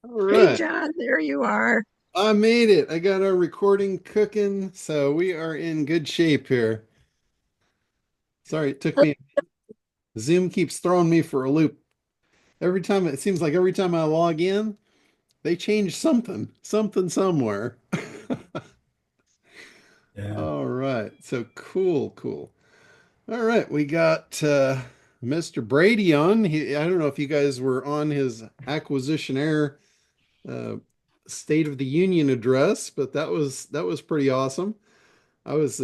All Hey, right. John, there you are. I made it. I got our recording cooking, so we are in good shape here. Sorry, it took me. Zoom keeps throwing me for a loop. Every time it seems like every time I log in, they change something somewhere. Yeah. All right. So cool. All right, we got Mr. Brady on. I don't know if you guys were on his acquisition air uh, State of the Union address, but that was pretty awesome. I was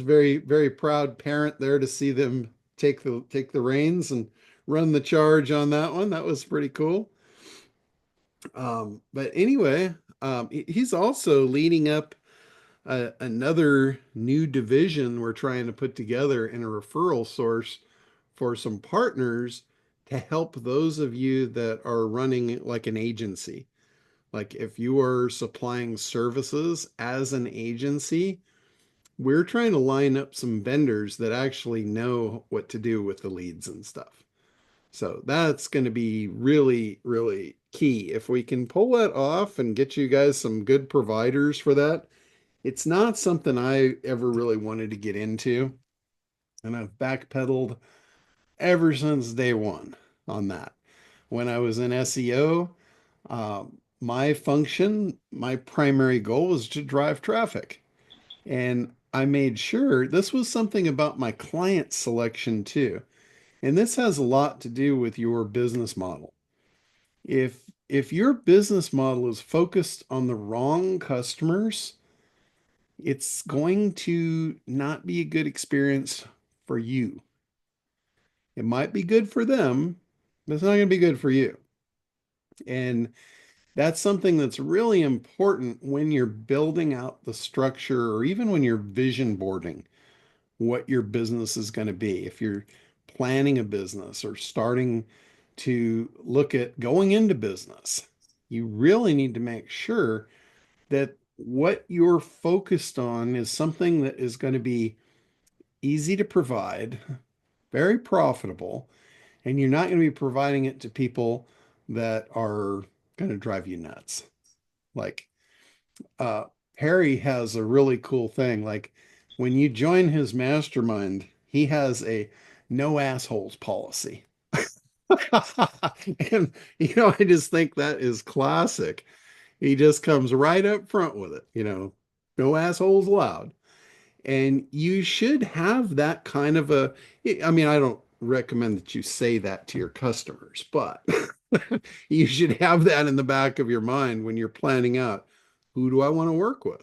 very proud parent there to see them take the reins and run the charge on that one. That was pretty cool. But anyway, he's also leading up another new division we're trying to put together in a referral source for some partners to help those of you that are running like an agency. Like if you are supplying services as an agency, we're trying to line up some vendors that actually know what to do with the leads and stuff. So that's going to be really key. If we can pull that off and get you guys some good providers for that, it's not something I ever really wanted to get into. And I've backpedaled ever since day one on that. When I was in SEO, my function, my primary goal was to drive traffic. And I made sure this was something about my client selection too. And this has a lot to do with your business model. If your business model is focused on the wrong customers, it's going to not be a good experience for you. It might be good for them, but it's not going to be good for you. And that's something that's really important when you're building out the structure or even when you're vision boarding what your business is going to be. If you're planning a business or starting to look at going into business, you really need to make sure that what you're focused on is something that is going to be easy to provide, very profitable, and you're not going to be providing it to people that are going to drive you nuts. Like uh, Harry has a really cool thing. Like when you join his mastermind, he has a no assholes policy. And I just think that is classic. He just comes right up front with it, no assholes allowed. And you should have that kind of I mean, I don't recommend that you say that to your customers, but you should have that in the back of your mind when you're planning out who do I want to work with?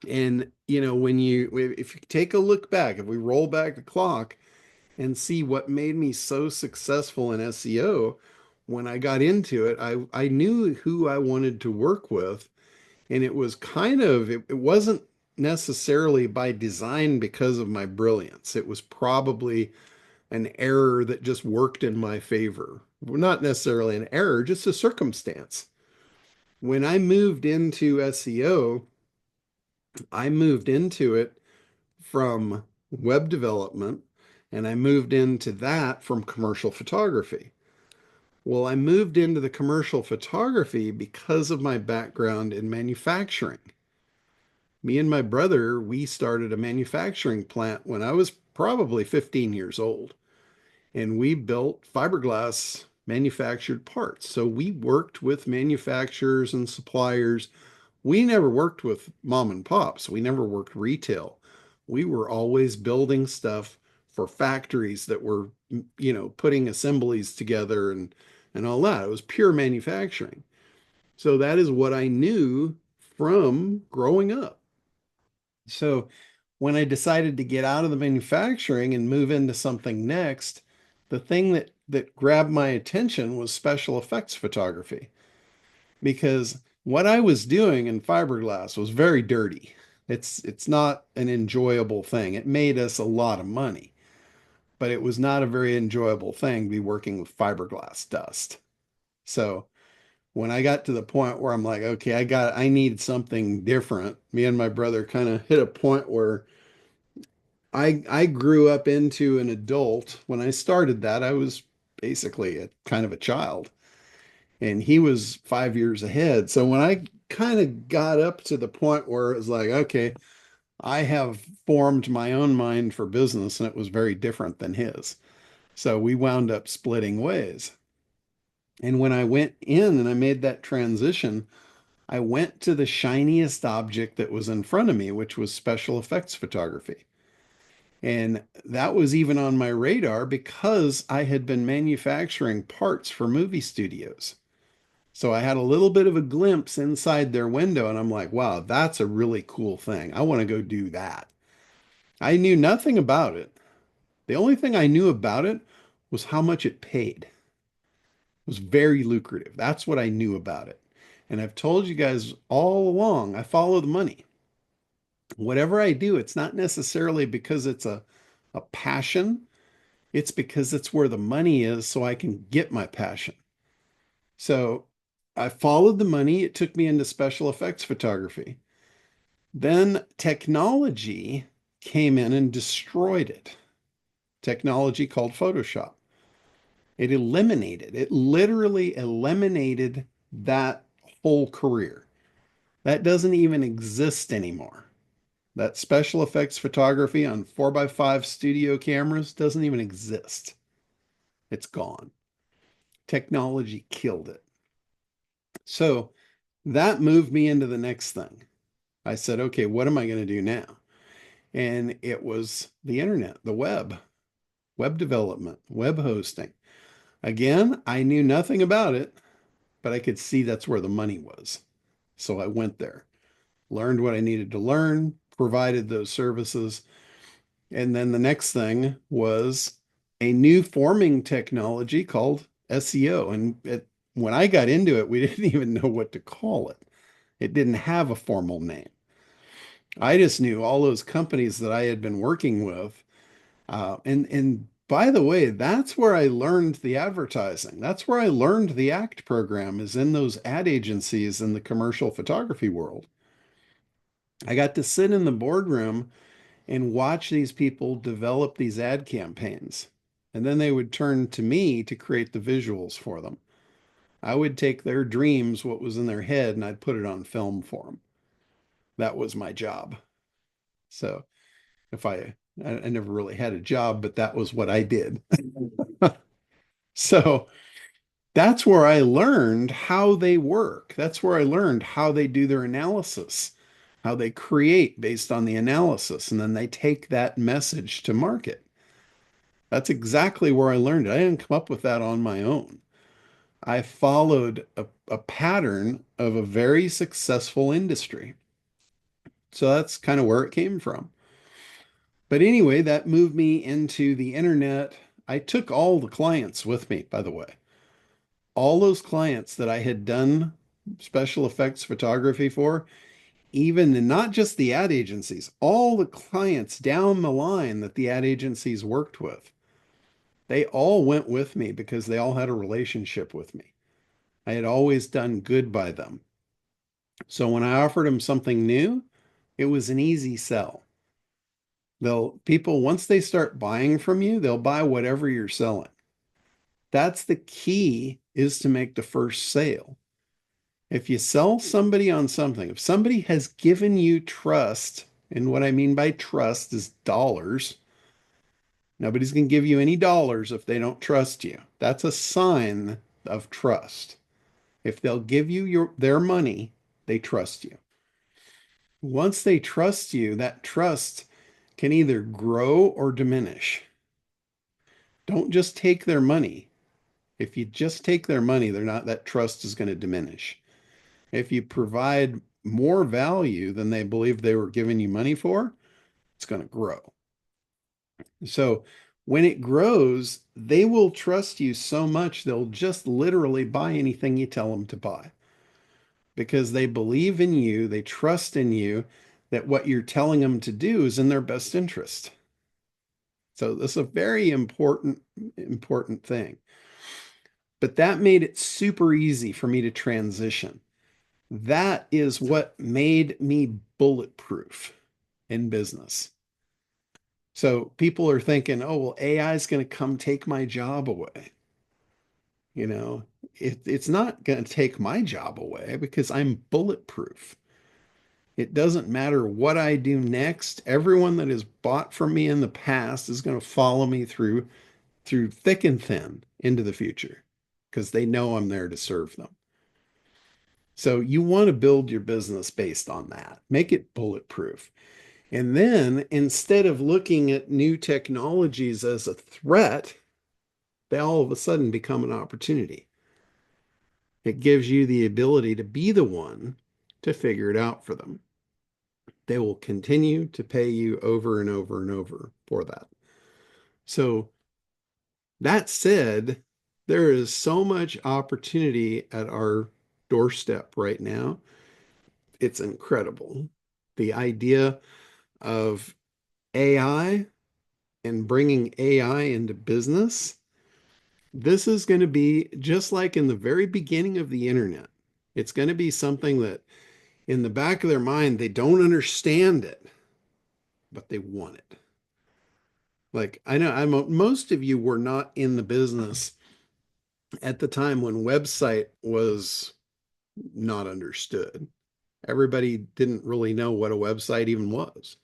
And if you take a look back, if we roll back the clock and see what made me so successful in SEO, when I got into it, I knew who I wanted to work with, and it was it wasn't necessarily by design because of my brilliance. It was probably an error that just worked in my favor. Well, not necessarily an error, just a circumstance. When I moved into SEO, I moved into it from web development, and I moved into that from commercial photography. Well, I moved into the commercial photography because of my background in manufacturing. Me and my brother, we started a manufacturing plant when I was probably 15 years old, and we built fiberglass manufactured parts. So we worked with manufacturers and suppliers. We never worked with mom and pops. We never worked retail. We were always building stuff for factories that were, putting assemblies together and all that. It was pure manufacturing. So that is what I knew from growing up. So when I decided to get out of the manufacturing and move into something next, the thing that grabbed my attention was special effects photography because what I was doing in fiberglass was very dirty. It's not an enjoyable thing. It made us a lot of money, but it was not a very enjoyable thing to be working with fiberglass dust. So when I got to the point where I'm like, okay, I need something different. Me and my brother kind of hit a point where I grew up into an adult. When I started that, I was basically a kind of a child. and he was 5 years ahead. So when I kind of got up to the point where it was like, okay, I have formed my own mind for business, and it was very different than his. So we wound up splitting ways. And when I went in and I made that transition, I went to the shiniest object that was in front of me, which was special effects photography. And that was even on my radar because I had been manufacturing parts for movie studios. So I had a little bit of a glimpse inside their window, and I'm like, wow, that's a really cool thing. I want to go do that. I knew nothing about it. The only thing I knew about it was how much it paid. It was very lucrative. That's what I knew about it. And I've told you guys all along, I follow the money. Whatever I do, it's not necessarily because it's a passion. It's because it's where the money is so I can get my passion. So I followed the money. It took me into special effects photography. Then technology came in and destroyed it. Technology called Photoshop. It literally eliminated that whole career. That doesn't even exist anymore. That special effects photography on 4x5 studio cameras doesn't even exist. It's gone. Technology killed it. So that moved me into the next thing. I said, okay, what am I going to do now? And it was the internet, the web development, web hosting. Again, I knew nothing about it, but I could see that's where the money was. So I went there, learned what I needed to learn, provided those services. And then the next thing was a new forming technology called SEO. When I got into it, we didn't even know what to call it. It didn't have a formal name. I just knew all those companies that I had been working with. And by the way, that's where I learned the advertising. That's where I learned the ACT program is in those ad agencies in the commercial photography world. I got to sit in the boardroom and watch these people develop these ad campaigns. And then they would turn to me to create the visuals for them. I would take their dreams, what was in their head, and I'd put it on film for them. That was my job. So if I never really had a job, but that was what I did. So that's where I learned how they work. That's where I learned how they do their analysis, how they create based on the analysis, and then they take that message to market. That's exactly where I learned it. I didn't come up with that on my own. I followed a pattern of a very successful industry. So that's kind of where it came from. But anyway, that moved me into the internet. I took all the clients with me, by the way. All those clients that I had done special effects photography for, even not just the ad agencies, all the clients down the line that the ad agencies worked with, they all went with me because they all had a relationship with me. I had always done good by them. So when I offered them something new, it was an easy sell. People, once they start buying from you, they'll buy whatever you're selling. That's the key is to make the first sale. If you sell somebody on something, if somebody has given you trust, and what I mean by trust is dollars, nobody's going to give you any dollars if they don't trust you. That's a sign of trust. If they'll give you their money, they trust you. Once they trust you, that trust can either grow or diminish. Don't just take their money. If you just take their money, that trust is going to diminish. If you provide more value than they believe they were giving you money for, it's going to grow. So when it grows, they will trust you so much they'll just literally buy anything you tell them to buy because they believe in you, they trust in you that what you're telling them to do is in their best interest. So this is a very important thing. But that made it super easy for me to transition. That is what made me bulletproof in business. So people are thinking, oh, well, AI is going to come take my job away. You know, it's not going to take my job away because I'm bulletproof. It doesn't matter what I do next. Everyone that has bought from me in the past is going to follow me through thick and thin into the future because they know I'm there to serve them. So you want to build your business based on that. Make it bulletproof. And then instead of looking at new technologies as a threat, they all of a sudden become an opportunity. It gives you the ability to be the one to figure it out for them. They will continue to pay you over and over and over for that. So that said, there is so much opportunity at our doorstep right now. It's incredible. The idea of AI and bringing AI into business, this is going to be just like in the very beginning of the internet. It's going to be something that in the back of their mind, they don't understand it, but they want it. Like I know most of you were not in the business at the time when website was not understood. Everybody didn't really know what a website even was.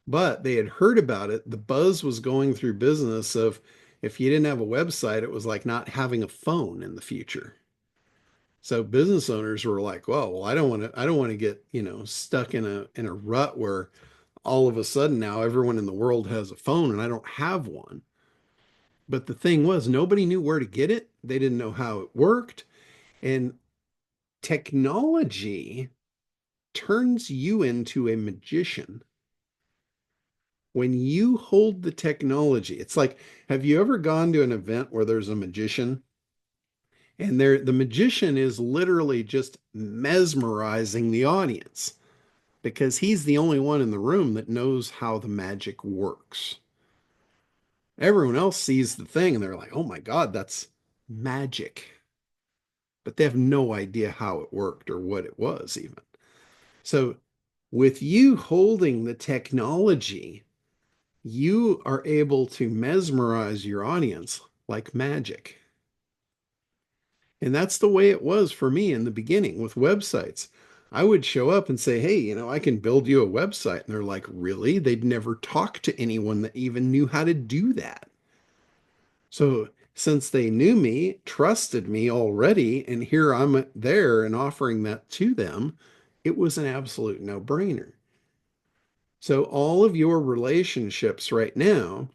But they had heard about it. The buzz was going through business of if you didn't have a website, it was like not having a phone in the future. So business owners were like, well, I don't want to get, stuck in a rut where all of a sudden now everyone in the world has a phone and I don't have one. But the thing was, nobody knew where to get it. They didn't know how it worked. And technology turns you into a magician. When you hold the technology, it's like, have you ever gone to an event where there's a magician? And the magician is literally just mesmerizing the audience because he's the only one in the room that knows how the magic works. Everyone else sees the thing and they're like, oh my God, that's magic. But they have no idea how it worked or what it was, even. So, with you holding the technology, you are able to mesmerize your audience like magic. And that's the way it was for me in the beginning with websites. I would show up and say, hey, I can build you a website. And they're like, really? They'd never talked to anyone that even knew how to do that. So since they knew me, trusted me already, and here I'm there and offering that to them, it was an absolute no-brainer. So all of your relationships right now,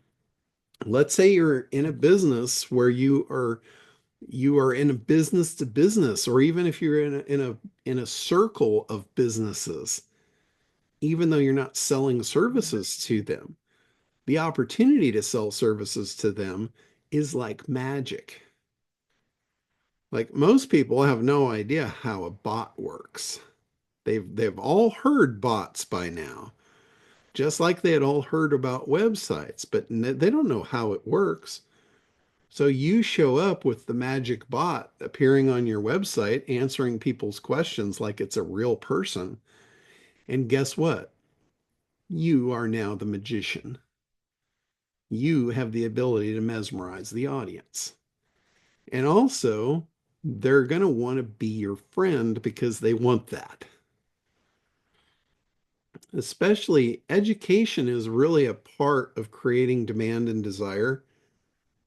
let's say you're in a business where you are in a business to business, or even if you're in a circle of businesses, even though you're not selling services to them, the opportunity to sell services to them is like magic. Like most people have no idea how a bot works. They've all heard bots by now, just like they had all heard about websites, but they don't know how it works. So you show up with the magic bot appearing on your website, answering people's questions like it's a real person. And guess what? You are now the magician. You have the ability to mesmerize the audience. And also, they're going to want to be your friend because they want that. Especially education is really a part of creating demand and desire.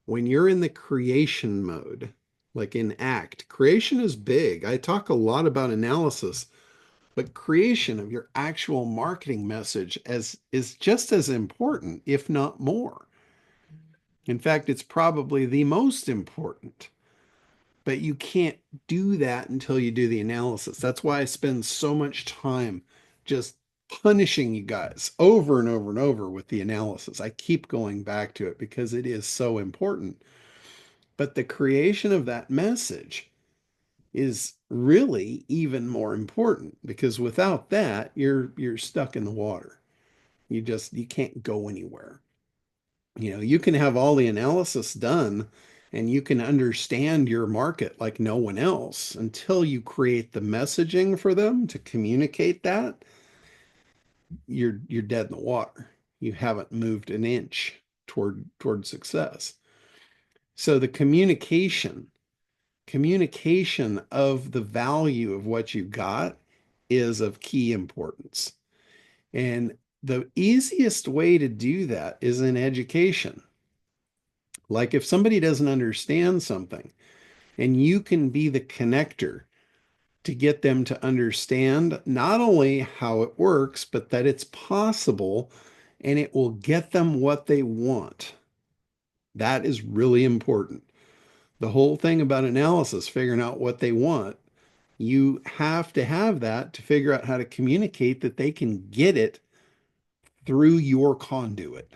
When you're in the creation mode, like in ACT, creation is big. I talk a lot about analysis, but creation of your actual marketing message is just as important, if not more. In fact, it's probably the most important. But you can't do that until you do the analysis. That's why I spend so much time just punishing you guys over and over and over with the analysis. I keep going back to it because it is so important. But the creation of that message is really even more important because without that, you're stuck in the water. You can't go anywhere. You can have all the analysis done and you can understand your market like no one else until you create the messaging for them to communicate that, you're dead in the water. You haven't moved an inch toward success. So the communication communication of the value of what you've got is of key importance. And the easiest way to do that is in education. Like if somebody doesn't understand something and you can be the connector to get them to understand not only how it works, but that it's possible and it will get them what they want. That is really important. The whole thing about analysis, figuring out what they want, you have to have that to figure out how to communicate that they can get it through your conduit.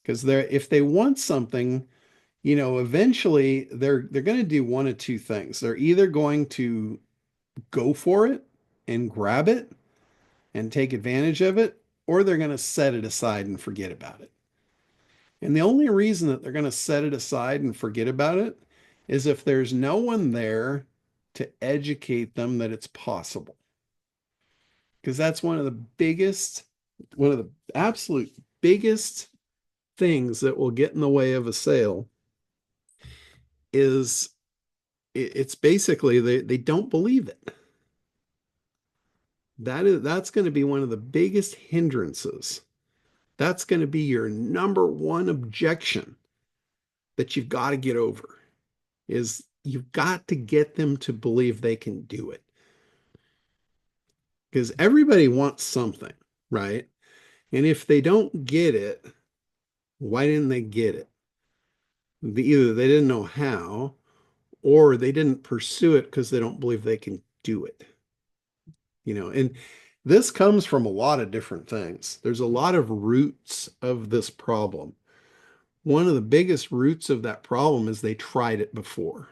Because if they want something, eventually they're going to do one of two things. They're either going to go for it and grab it and take advantage of it, or they're going to set it aside and forget about it. And the only reason that they're going to set it aside and forget about it is if there's no one there to educate them that it's possible. Because that's one of the absolute biggest things that will get in the way of a sale is it's basically they don't believe it. That's going to be one of the biggest hindrances. That's going to be your number one objection that you've got to get over is you've got to get them to believe they can do it. Because everybody wants something, right? And if they don't get it, why didn't they get it? Either they didn't know how, or they didn't pursue it because they don't believe they can do it. And this comes from a lot of different things. There's a lot of roots of this problem. One of the biggest roots of that problem is they tried it before.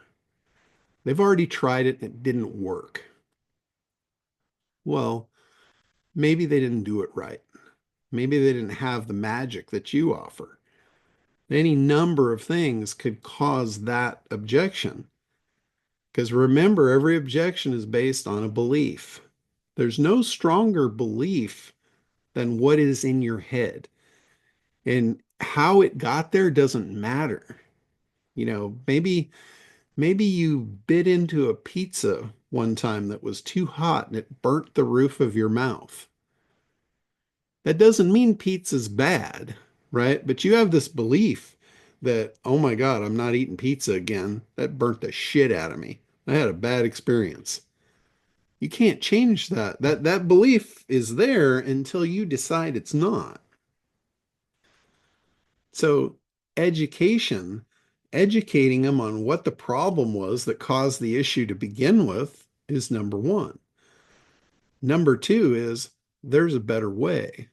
They've already tried it and it didn't work. Well, maybe they didn't do it right. Maybe they didn't have the magic that you offer. Any number of things could cause that objection. Because remember, every objection is based on a belief. There's no stronger belief than what is in your head. And how it got there doesn't matter. Maybe you bit into a pizza one time that was too hot and it burnt the roof of your mouth. That doesn't mean pizza's bad, right? But you have this belief that, oh my God, I'm not eating pizza again. That burnt the shit out of me. I had a bad experience. You can't change that. That belief is there until you decide it's not. So education, educating them on what the problem was that caused the issue to begin with is number one. Number two is there's a better way.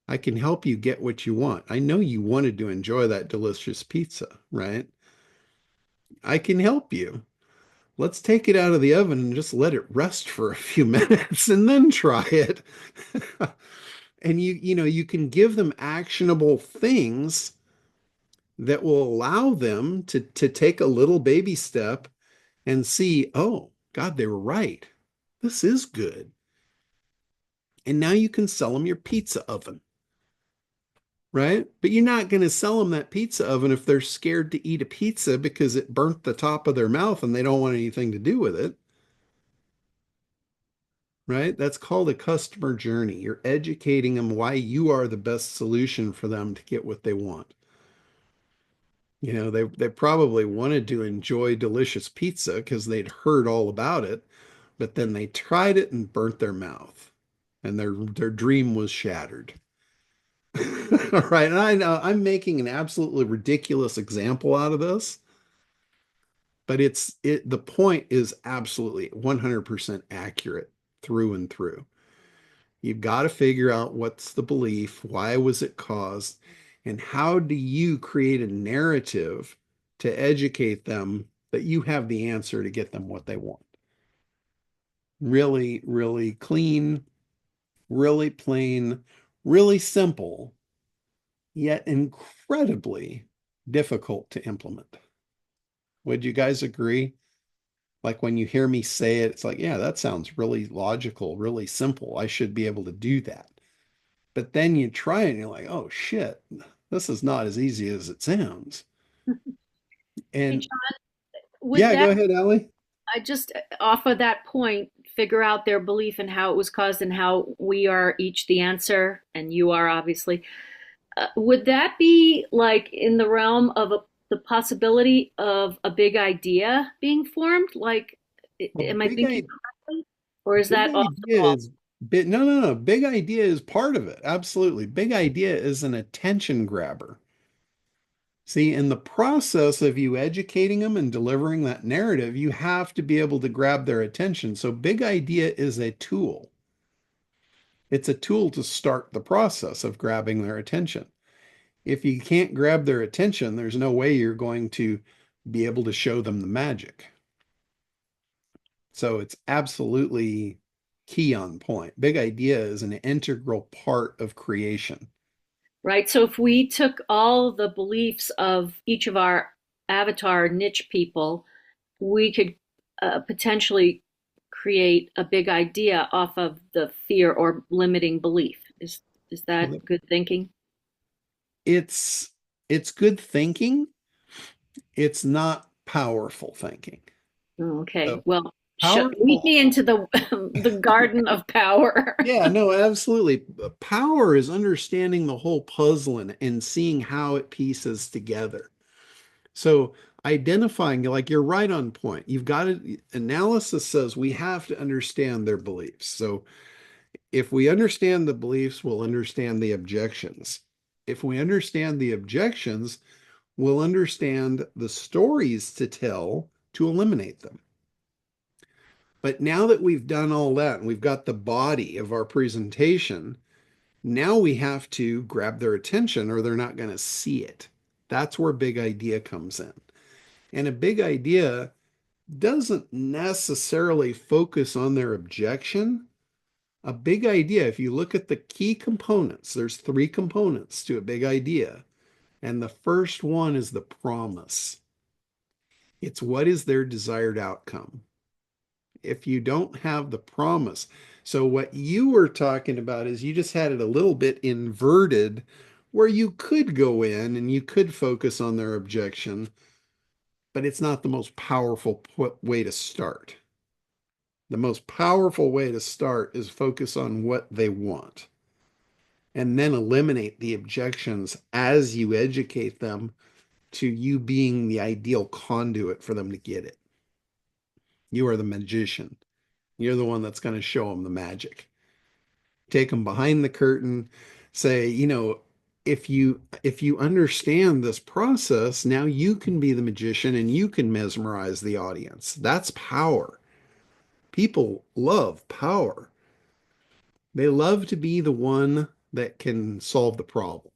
I can help you get what you want. I know you wanted to enjoy that delicious pizza, right? I can help you. Let's take it out of the oven and just let it rest for a few minutes and then try it. And you can give them actionable things that will allow them to take a little baby step and see, oh, God, they were right. This is good. And now you can sell them your pizza oven, right? But you're not going to sell them that pizza oven if they're scared to eat a pizza because it burnt the top of their mouth and they don't want anything to do with it, right? That's called a customer journey. You're educating them why you are the best solution for them to get what they want. They probably wanted to enjoy delicious pizza because they'd heard all about it, but then they tried it and burnt their mouth, and their dream was shattered. All right, and I know I'm making an absolutely ridiculous example out of this, but the point is absolutely 100% accurate through and through. You've got to figure out what's the belief, why was it caused, and how do you create a narrative to educate them that you have the answer to get them what they want. Really, really clean, really plain, really simple, yet incredibly difficult to implement. Would you guys agree? Like when you hear me say it, it's like, yeah, that sounds really logical, really simple. I should be able to do that. But then you try it and you're like, oh shit, this is not as easy as it sounds. Hey, And John, would Yeah, go that, ahead, Allie. I just off of that point, figure out their belief and how it was caused and how we are each the answer, and you are obviously. Would that be like in the realm of the possibility of a big idea being formed? Like, Well, am I thinking correctly? Or is big that off the idea wall? is bit no, no, no. Big idea is part of it. Absolutely. Big idea is an attention grabber. See, in the process of you educating them and delivering that narrative, you have to be able to grab their attention. So big idea is a tool. It's a tool to start the process of grabbing their attention. If you can't grab their attention, there's no way you're going to be able to show them the magic. So it's absolutely key on point. Big idea is an integral part of creation. Right? So if we took all the beliefs of each of our avatar niche people, we could potentially create a big idea off of the fear or limiting belief. Is that good thinking? It's it's good thinking. It's not powerful thinking. Oh, okay. So Well, lead powerful, me into the the garden of power. yeah, no, absolutely. Power is understanding the whole puzzle and seeing how it pieces together. So identifying, like you're right on point. You've got to, analysis says we have to understand their beliefs. So if we understand the beliefs, we'll understand the objections. If we understand the objections, we'll understand the stories to tell to eliminate them. But now that we've done all that and we've got the body of our presentation, now we have to grab their attention or they're not going to see it. That's where big idea comes in. And a big idea doesn't necessarily focus on their objection. A big idea, if you look at the key components, there's three components to a big idea. And the first one is the promise. It's what is their desired outcome. If you don't have the promise, so what you were talking about is you just had it a little bit inverted where you could go in and you could focus on their objection, but it's not the most powerful way to start. The most powerful way to start is focus on what they want and then eliminate the objections as you educate them to you being the ideal conduit for them to get it. You are the magician. You're the one that's going to show them the magic. Take them behind the curtain, say, if you understand this process, now you can be the magician and you can mesmerize the audience. That's power. People love power. They love to be the one that can solve the problem.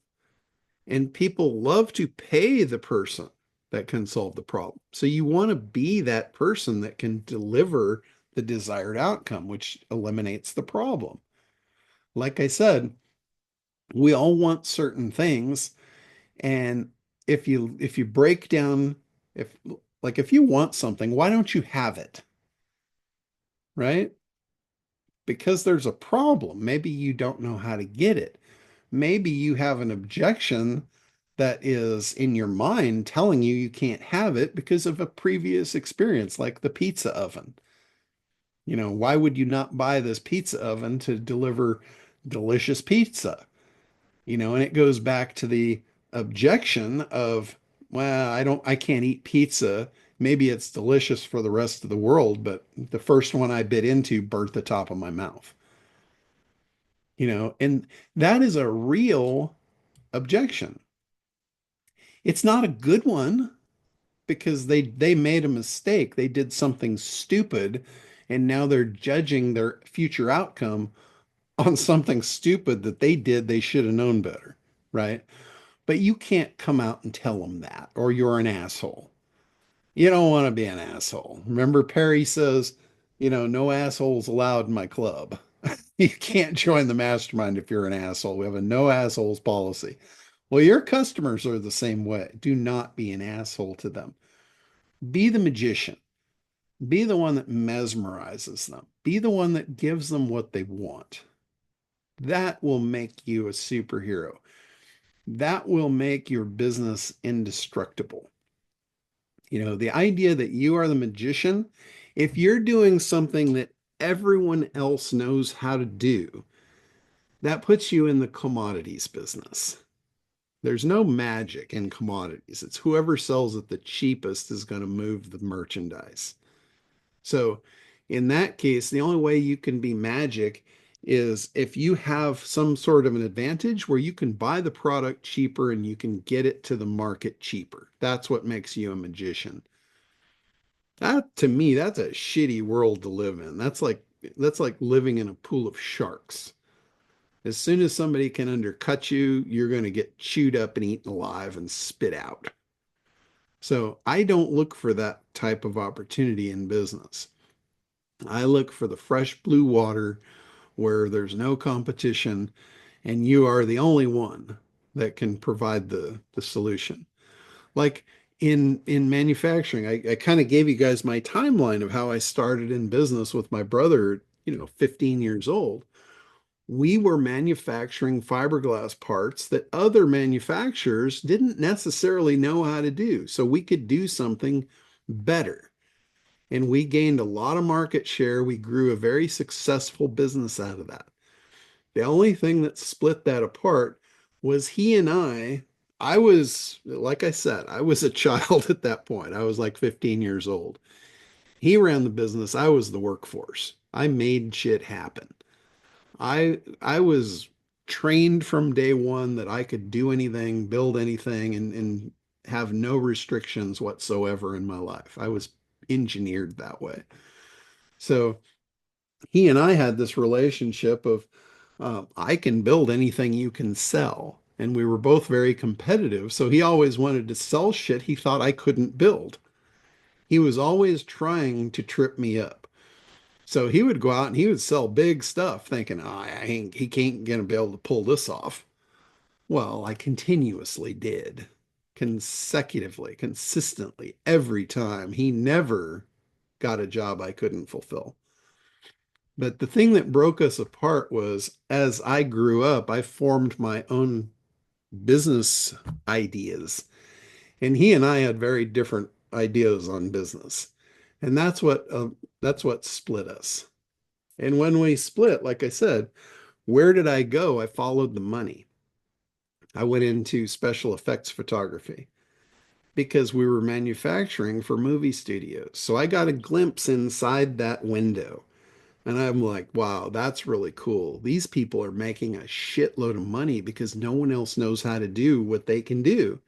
And people love to pay the person that can solve the problem. So you want to be that person that can deliver the desired outcome, which eliminates the problem. Like I said, we all want certain things. And if you break down, if if you want something, why don't you have it? Right? Because there's a problem. Maybe you don't know how to get it. Maybe you have an objection that is in your mind telling you you can't have it because of a previous experience, like the pizza oven. Why would you not buy this pizza oven to deliver delicious pizza? And it goes back to the objection of, well, I can't eat pizza. Maybe it's delicious for the rest of the world, but the first one I bit into burnt the top of my mouth. And that is a real objection. It's not a good one because they made a mistake. They did something stupid and now they're judging their future outcome on something stupid that they did they should have known better, right? But you can't come out and tell them that or you're an asshole. You don't want to be an asshole. Remember Perry says, no assholes allowed in my club. You can't join the mastermind if you're an asshole. We have a no assholes policy. Well, your customers are the same way. Do not be an asshole to them. Be the magician. Be the one that mesmerizes them. Be the one that gives them what they want. That will make you a superhero. That will make your business indestructible. The idea that you are the magician, if you're doing something that everyone else knows how to do, that puts you in the commodities business. There's no magic in commodities. It's whoever sells it the cheapest is going to move the merchandise. So, in that case, the only way you can be magic is if you have some sort of an advantage where you can buy the product cheaper and you can get it to the market cheaper. That's what makes you a magician. That to me, that's a shitty world to live in. That's like living in a pool of sharks. As soon as somebody can undercut you, you're going to get chewed up and eaten alive and spit out. So I don't look for that type of opportunity in business. I look for the fresh blue water where there's no competition and you are the only one that can provide the solution. Like in manufacturing, I kind of gave you guys my timeline of how I started in business with my brother, 15 years old. We were manufacturing fiberglass parts that other manufacturers didn't necessarily know how to do. So we could do something better. And we gained a lot of market share. We grew a very successful business out of that. The only thing that split that apart was he and I was, like I said, I was a child at that point. I was like 15 years old. He ran the business. I was the workforce. I made shit happen. I was trained from day one that I could do anything, build anything, and have no restrictions whatsoever in my life. I was engineered that way. So he and I had this relationship of I can build anything you can sell. And we were both very competitive. So he always wanted to sell shit he thought I couldn't build. He was always trying to trip me up. So he would go out and he would sell big stuff thinking, oh, he can't gonna be able to pull this off. Well, I continuously did, consecutively, consistently, every time. He never got a job I couldn't fulfill. But the thing that broke us apart was as I grew up, I formed my own business ideas. And he and I had very different ideas on business. And that's what split us. And when we split, like I said, where did I go? I followed the money. I went into special effects photography because we were manufacturing for movie studios. So I got a glimpse inside that window. And I'm like, wow, that's really cool. These people are making a shitload of money because no one else knows how to do what they can do.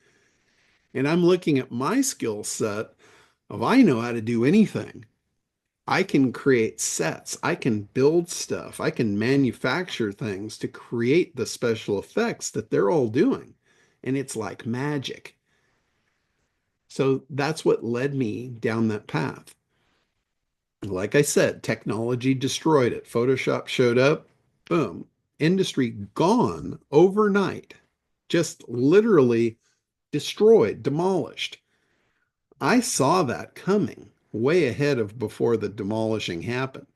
And I'm looking at my skill set of I know how to do anything. I can create sets. I can build stuff. I can manufacture things to create the special effects that they're all doing. And it's like magic. So that's what led me down that path. Like I said, technology destroyed it. Photoshop showed up, boom, industry gone overnight, just literally destroyed, demolished. I saw that coming way ahead of before the demolishing happened.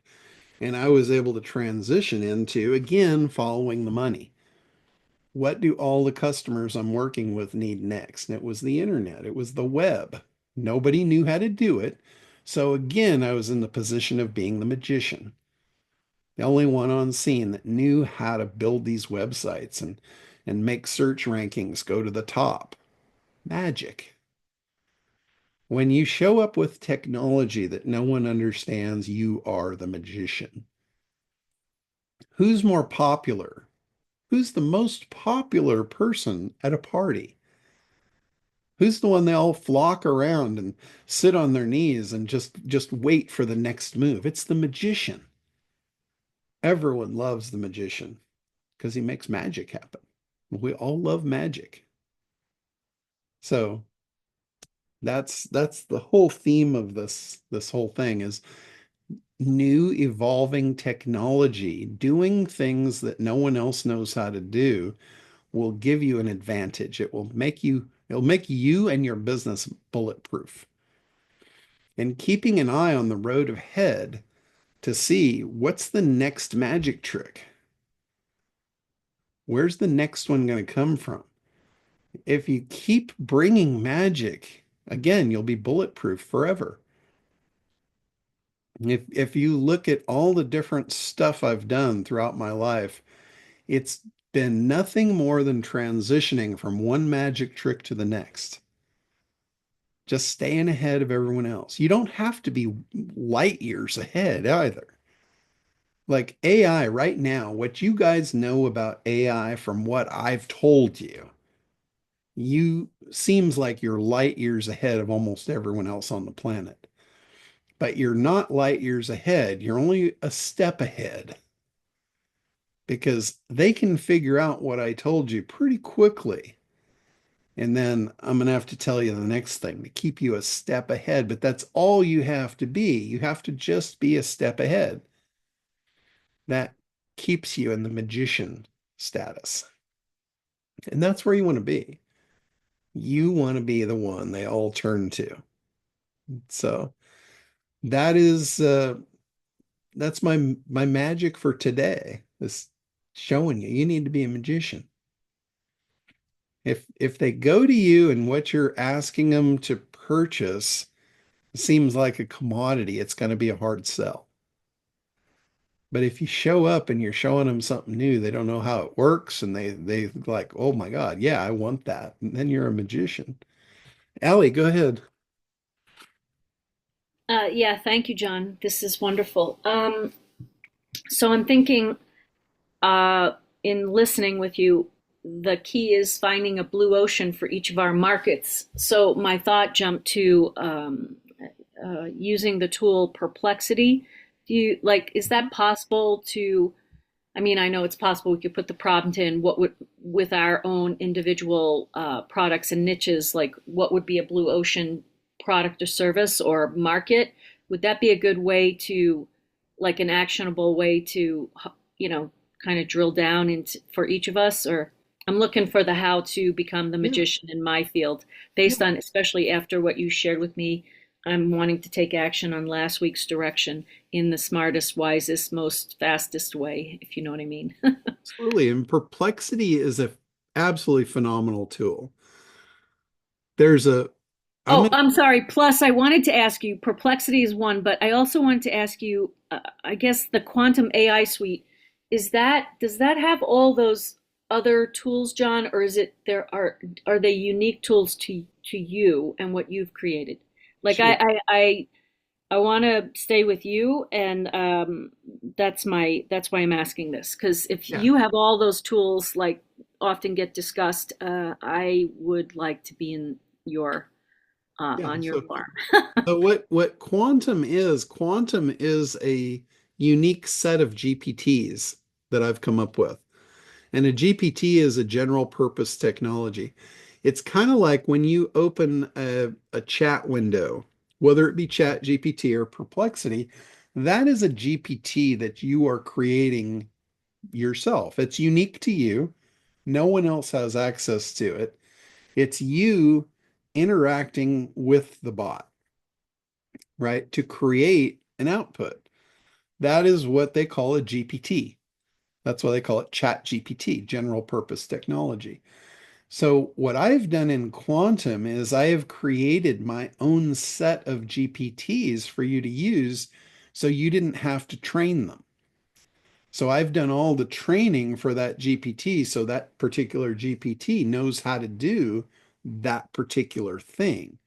And I was able to transition into, again, following the money. What do all the customers I'm working with need next? And it was the internet, it was the web. Nobody knew how to do it. So again, I was in the position of being the magician, the only one on scene that knew how to build these websites and make search rankings go to the top. Magic. When you show up with technology that no one understands, you are the magician. Who's more popular? Who's the most popular person at a party? Who's the one they all flock around and sit on their knees and just wait for the next move? It's the magician. Everyone loves the magician because he makes magic happen. We all love magic. So that's the whole theme of this whole thing is new evolving technology, doing things that no one else knows how to do will give you an advantage. It'll make you and your business bulletproof. And keeping an eye on the road ahead to see what's the next magic trick. Where's the next one going to come from? If you keep bringing magic Again, you'll be bulletproof forever. If you look at all the different stuff I've done throughout my life, it's been nothing more than transitioning from one magic trick to the next. Just staying ahead of everyone else. You don't have to be light years ahead either. Like AI right now, what you guys know about AI from what I've told you, you seems like you're light years ahead of almost everyone else on the planet. But you're not light years ahead. You're only a step ahead because they can figure out what I told you pretty quickly. And then I'm going to have to tell you the next thing to keep you a step ahead. But that's all you have to be. You have to just be a step ahead. That keeps you in the magician status. And that's where you want to be. You want to be the one they all turn to. So that is that's my magic for today. Is showing you need to be a magician. If they go to you and what you're asking them to purchase seems like a commodity, it's going to be a hard sell. But if you show up and you're showing them something new, they don't know how it works, and they like, oh my God, yeah, I want that. And then you're a magician. Allie, go ahead. Yeah, thank you, John. This is wonderful. So I'm thinking, uh, in listening with you, the key is finding a blue ocean for each of our markets. So my thought jumped to using the tool Perplexity. Do you like? Is that possible to? I mean, I know it's possible we could put the prompt in what would with our own individual products and niches, like what would be a blue ocean product or service or market. Would that be a good way to, like an actionable way to, you know, kind of drill down into for each of us? Or I'm looking for the how to become the Yeah, magician in my field yeah, based on, especially after what you shared with me. I'm wanting to take action on last week's direction in the smartest, wisest, most fastest way, if you know what I mean. absolutely. And Perplexity is a absolutely phenomenal tool. There's a I'm Oh, gonna I'm sorry. Plus, I wanted to ask you, Perplexity is one, but I also wanted to ask you, I guess the quantum AI suite, does that have all those other tools, John, or is it are they unique tools to you and what you've created? Like sure. I want to stay with you, and that's why I'm asking this. Because if Yeah. you have all those tools, like often get discussed, I would like to be in your Yeah. on your So farm. what quantum is a unique set of GPTs that I've come up with. And a GPT is a general purpose technology. It's kind of like when you open a chat window, whether it be Chat GPT or Perplexity, that is a GPT that you are creating yourself. It's unique to you. No one else has access to it. It's you interacting with the bot, right? To create an output. That is what they call a GPT. That's why they call it Chat GPT, general purpose technology. So what I've done in quantum is I have created my own set of GPTs for you to use so you didn't have to train them. So I've done all the training for that GPT so that particular GPT knows how to do that particular thing.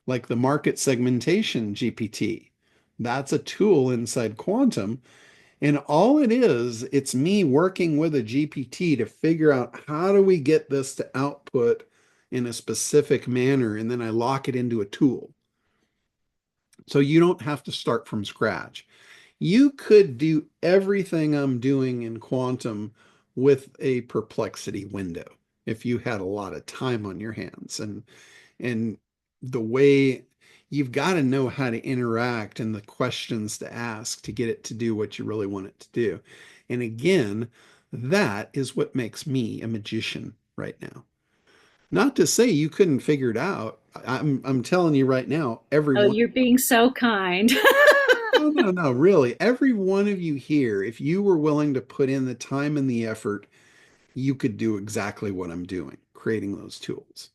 Like the market segmentation GPT. That's a tool inside quantum. And all it is, it's me working with a GPT to figure out how do we get this to output in a specific manner. And then I lock it into a tool. So you don't have to start from scratch. You could do everything I'm doing in quantum with a perplexity window if you had a lot of time on your hands. And the way you've got to know how to interact and the questions to ask to get it to do what you really want it to do. And again, that is what makes me a magician right now. Not to say you couldn't figure it out. I'm telling you right now, Oh, everyone. you're being so kind. No, no, no, really. Every one of you here, if you were willing to put in the time and the effort, you could do exactly what I'm doing, creating those tools.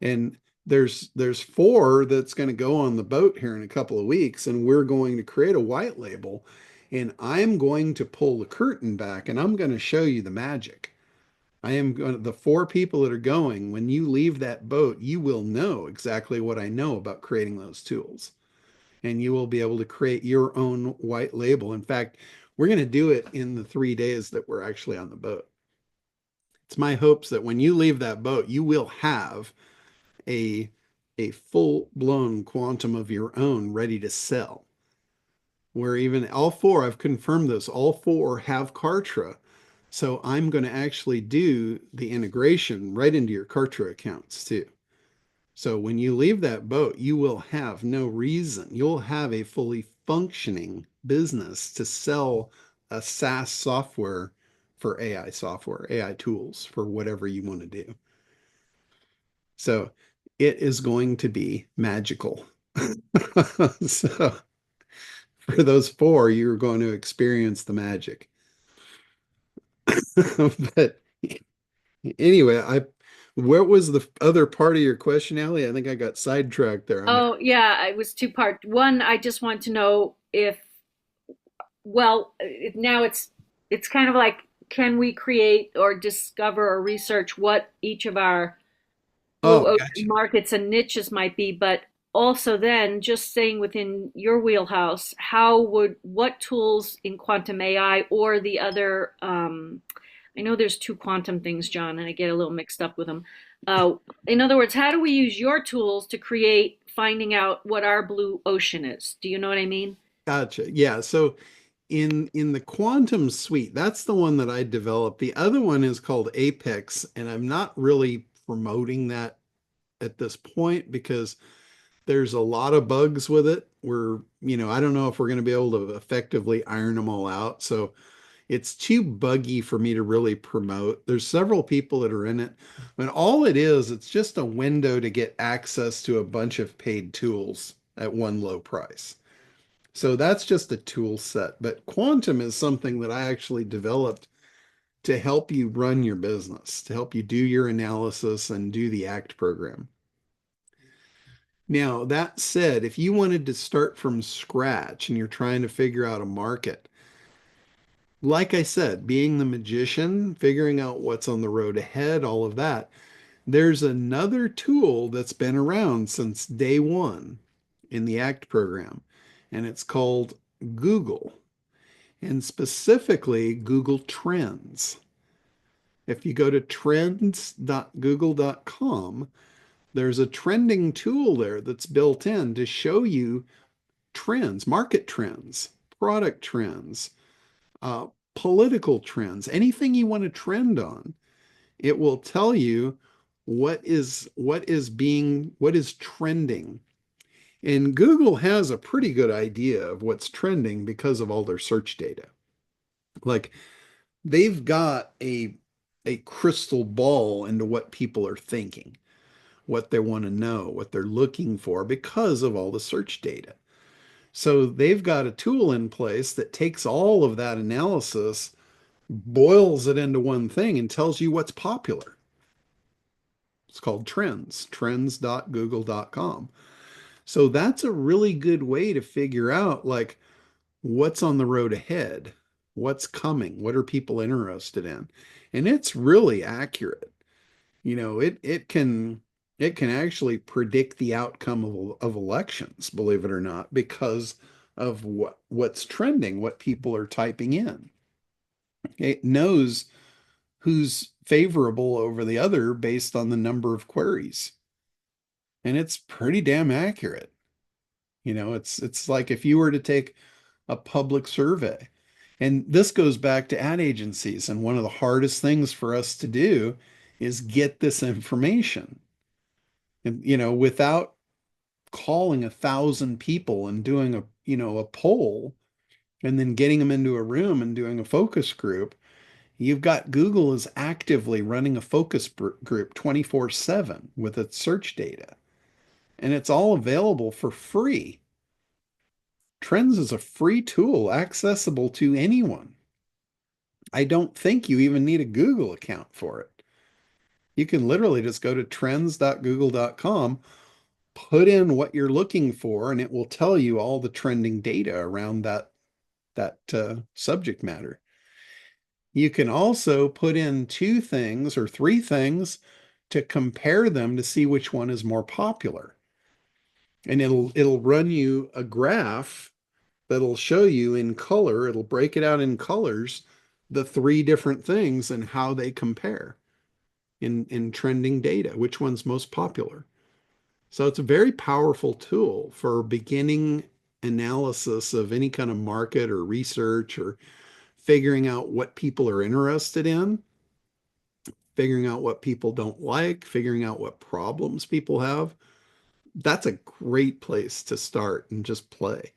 And there's four that's going to go on the boat here in a couple of weeks, and we're going to create a white label, and I'm going to pull the curtain back and I'm going to show you the magic. I am going to, the four people that are going, when you leave that boat, you will know exactly what I know about creating those tools. And you will be able to create your own white label. In fact, we're going to do it in the 3 days that we're actually on the boat. It's my hopes that when you leave that boat, you will have a a full-blown quantum of your own ready to sell. Where even all four, I've confirmed this, all four have Kartra. So I'm going to actually do the integration right into your Kartra accounts too. So when you leave that boat, you will have no reason. You'll have a fully functioning business to sell a SaaS software for AI software, AI tools for whatever you want to do. So it is going to be magical. So for those four, you're going to experience the magic. But anyway, what was the other part of your question, Allie? I think I got sidetracked there. Oh, yeah, it was two part. One, I just want to know if, well, now it's kind of like, can we create or discover or research what each of our blue Oh, ocean gotcha. markets and niches might be, but also then just staying within your wheelhouse, how would what tools in quantum AI or the other I know there's two quantum things, John, and I get a little mixed up with them. Uh, in other words, how do we use your tools to create finding out what our blue ocean is? Do you know what I mean? Gotcha. Yeah. So in the quantum suite, that's the one that I developed. The other one is called Apex, and I'm not really promoting that at this point because there's a lot of bugs with it. I don't know if we're going to be able to effectively iron them all out. So it's too buggy for me to really promote. There's several people that are in it, and all it is, it's just a window to get access to a bunch of paid tools at one low price. So that's just a tool set. But quantum is something that I actually developed to help you run your business, to help you do your analysis and do the ACT program. Now, that said, if you wanted to start from scratch and you're trying to figure out a market, like I said, being the magician, figuring out what's on the road ahead, all of that, there's another tool that's been around since day one in the ACT program, and it's called Google, and specifically Google Trends. If you go to trends.google.com, there's a trending tool there that's built in to show you trends, market trends, product trends, uh, political trends, anything you want to trend on. It will tell you what is trending. And Google has a pretty good idea of what's trending because of all their search data. Like they've got a crystal ball into what people are thinking, what they want to know, what they're looking for because of all the search data. So they've got a tool in place that takes all of that analysis, boils it into one thing, and tells you what's popular. It's called Trends, trends.google.com. So that's a really good way to figure out like what's on the road ahead, what's coming, what are people interested in. And it's really accurate. It can actually predict the outcome of elections, believe it or not, because of what's trending, what people are typing in. It knows who's favorable over the other based on the number of queries. And it's pretty damn accurate. It's like if you were to take a public survey. And this goes back to ad agencies. And one of the hardest things for us to do is get this information. And, without calling 1,000 people and doing a poll and then getting them into a room and doing a focus group, you've got Google is actively running a focus group 24/7 with its search data. And it's all available for free. Trends is a free tool accessible to anyone. I don't think you even need a Google account for it. You can literally just go to trends.google.com, put in what you're looking for, and it will tell you all the trending data around that subject matter. You can also put in two things or three things to compare them to see which one is more popular. And it'll run you a graph that'll show you in color, it'll break it out in colors, the three different things and how they compare in trending data, which one's most popular. So it's a very powerful tool for beginning analysis of any kind of market or research or figuring out what people are interested in, figuring out what people don't like, figuring out what problems people have. That's a great place to start and just play.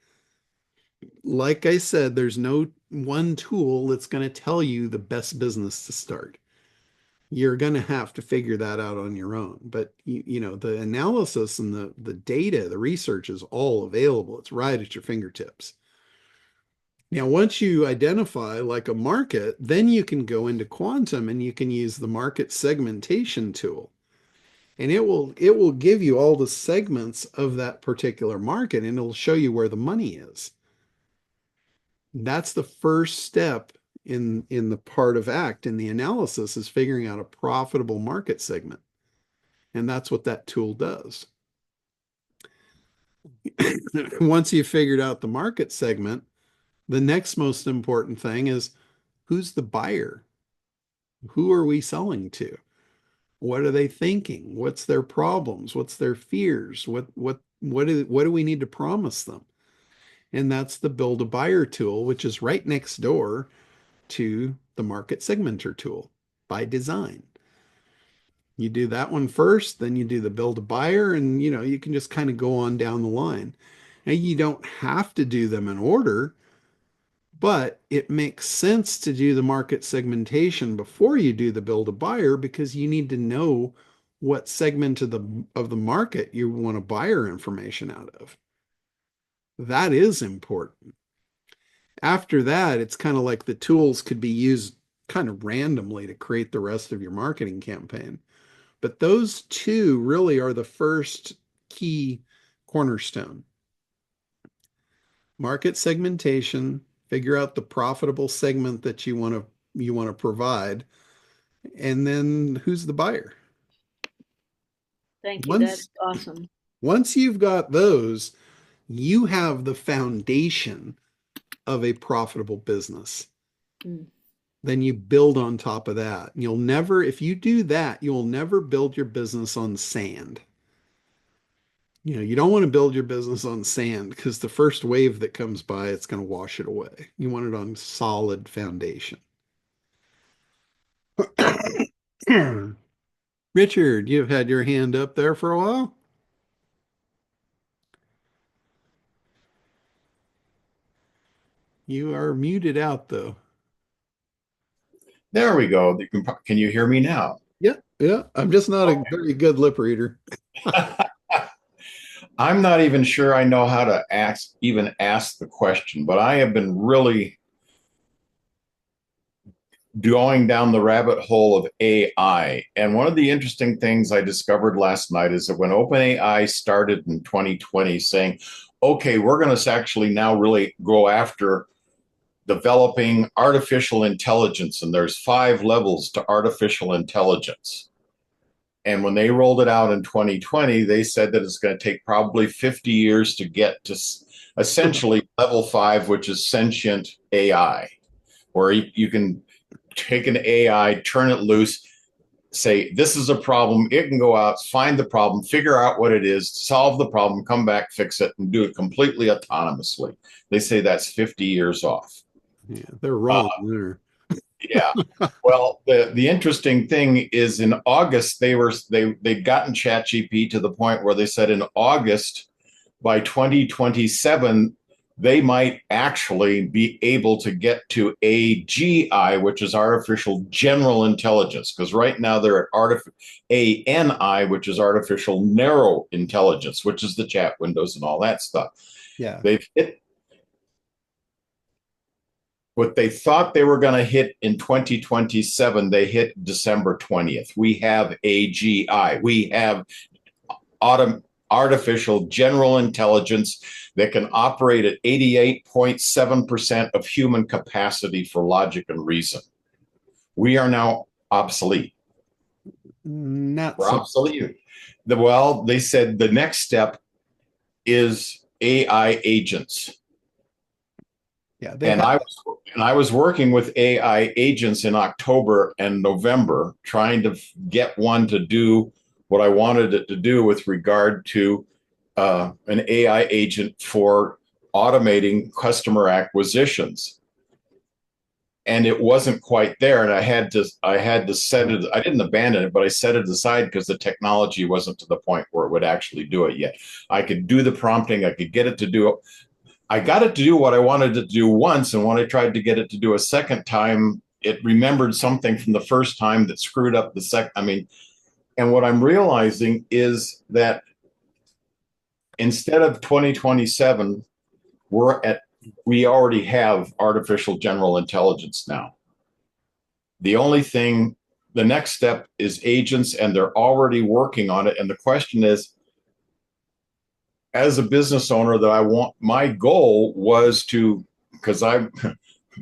Like I said, there's no one tool that's going to tell you the best business to start. You're going to have to figure that out on your own. But the analysis and the data, the research is all available. It's right at your fingertips. Now, once you identify like a market, then you can go into quantum and you can use the market segmentation tool. And it will give you all the segments of that particular market and it'll show you where the money is. That's the first step in the part of ACT in the analysis is figuring out a profitable market segment. And that's what that tool does. Once you've figured out the market segment, the next most important thing is who's the buyer? Who are we selling to? What are they thinking? What's their problems? What's their fears? What do we need to promise them? And that's the build a buyer tool, which is right next door to the market segmenter tool by design. You do that one first, then you do the build a buyer, and you can just kind of go on down the line. Now you don't have to do them in order, but it makes sense to do the market segmentation before you do the build a buyer because you need to know what segment of the market you want to buyer information out of. That is important. After that, it's kind of like the tools could be used kind of randomly to create the rest of your marketing campaign. But those two really are the first key cornerstone. Market segmentation, figure out the profitable segment that you want to provide, and then who's the buyer. Thank you. That is Once awesome. once you've got those, you have the foundation of a profitable business. Mm. Then you build on top of that. If you do that, you'll never build your business on sand. You don't want to build your business on sand because the first wave that comes by, it's going to wash it away. You want it on solid foundation. Richard, you've had your hand up there for a while. You are muted out though. There we go. Can you hear me now? Yeah, yeah. I'm just not a very good lip reader. I'm not even sure I know how to even ask the question, but I have been really going down the rabbit hole of AI. And one of the interesting things I discovered last night is that when OpenAI started in 2020 saying, okay, we're going to actually now really go after developing artificial intelligence, and there's 5 levels to artificial intelligence. And when they rolled it out in 2020, they said that it's going to take probably 50 years to get to essentially level 5, which is sentient AI, where you can take an AI, turn it loose, say, this is a problem. It can go out, find the problem, figure out what it is, solve the problem, come back, fix it, and do it completely autonomously. They say that's 50 years off. Yeah, they're Uh, wrong there. yeah. Well, the interesting thing is in August they'd gotten ChatGPT to the point where they said in August by 2027 they might actually be able to get to AGI, which is artificial general intelligence, because right now they're at ANI, which is artificial narrow intelligence, which is the chat windows and all that stuff. Yeah. They've hit what they thought they were going to hit in 2027, they hit December 20th. We have AGI. We have autom- artificial general intelligence that can operate at 88.7% of human capacity for logic and reason. We are now obsolete. Not We're so. obsolete. Well, they said the next step is AI agents. Yeah, they And have. I was working with AI agents in October and November, trying to get one to do what I wanted it to do with regard to an AI agent for automating customer acquisitions. And it wasn't quite there, and I had to set it. I didn't abandon it, but I set it aside because the technology wasn't to the point where it would actually do it yet. I could do the prompting, I could get it to do. I got it to do what I wanted it to do once, and when I tried to get it to do a second time, it remembered something from the first time that screwed up the second. I mean, and what I'm realizing is that instead of 2027, we already have artificial general intelligence now. The only thing, the next step is agents, and they're already working on it. And the question is, as a business owner, that I want, my goal was to, because I've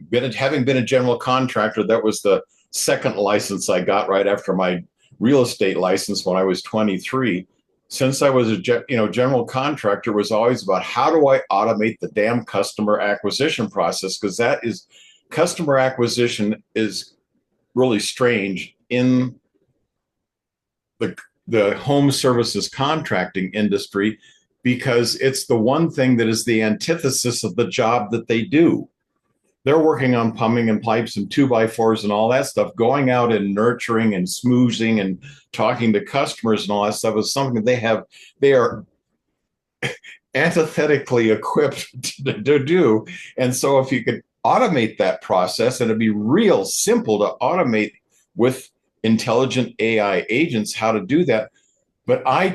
been having been a general contractor, that was the second license I got right after my real estate license when I was 23. Since I was a general contractor, was always about how do I automate the damn customer acquisition process, because that is customer acquisition is really strange in the home services contracting industry, because it's the one thing that is the antithesis of the job that they do. They're working on plumbing and pipes and 2x4s and all that stuff. Going out and nurturing and smoozing and talking to customers and all that stuff is something that they are antithetically equipped to do. And so if you could automate that process, and it'd be real simple to automate with intelligent AI agents how to do that. But I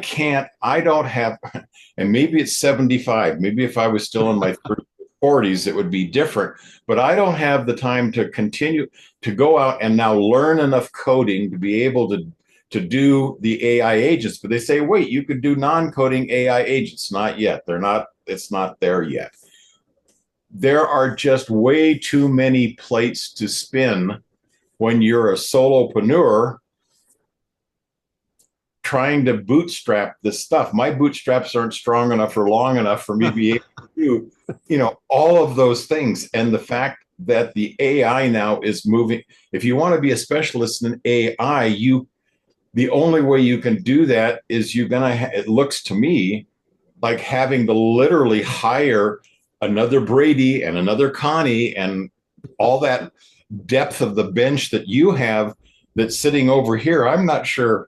don't have, and maybe it's 75. Maybe if I was still in my 30s, 40s, it would be different. But I don't have the time to continue to go out and now learn enough coding to be able to do the AI agents. But they say, wait, you could do non-coding AI agents. Not yet. They're not, it's not there yet. There are just way too many plates to spin when you're a solopreneur trying to bootstrap this stuff. My bootstraps aren't strong enough or long enough for me to be able to do, all of those things. And the fact that the AI now is moving, if you want to be a specialist in AI, the only way you can do that is it looks to me like having to literally hire another Brady and another Connie and all that depth of the bench that you have that's sitting over here. I'm not sure.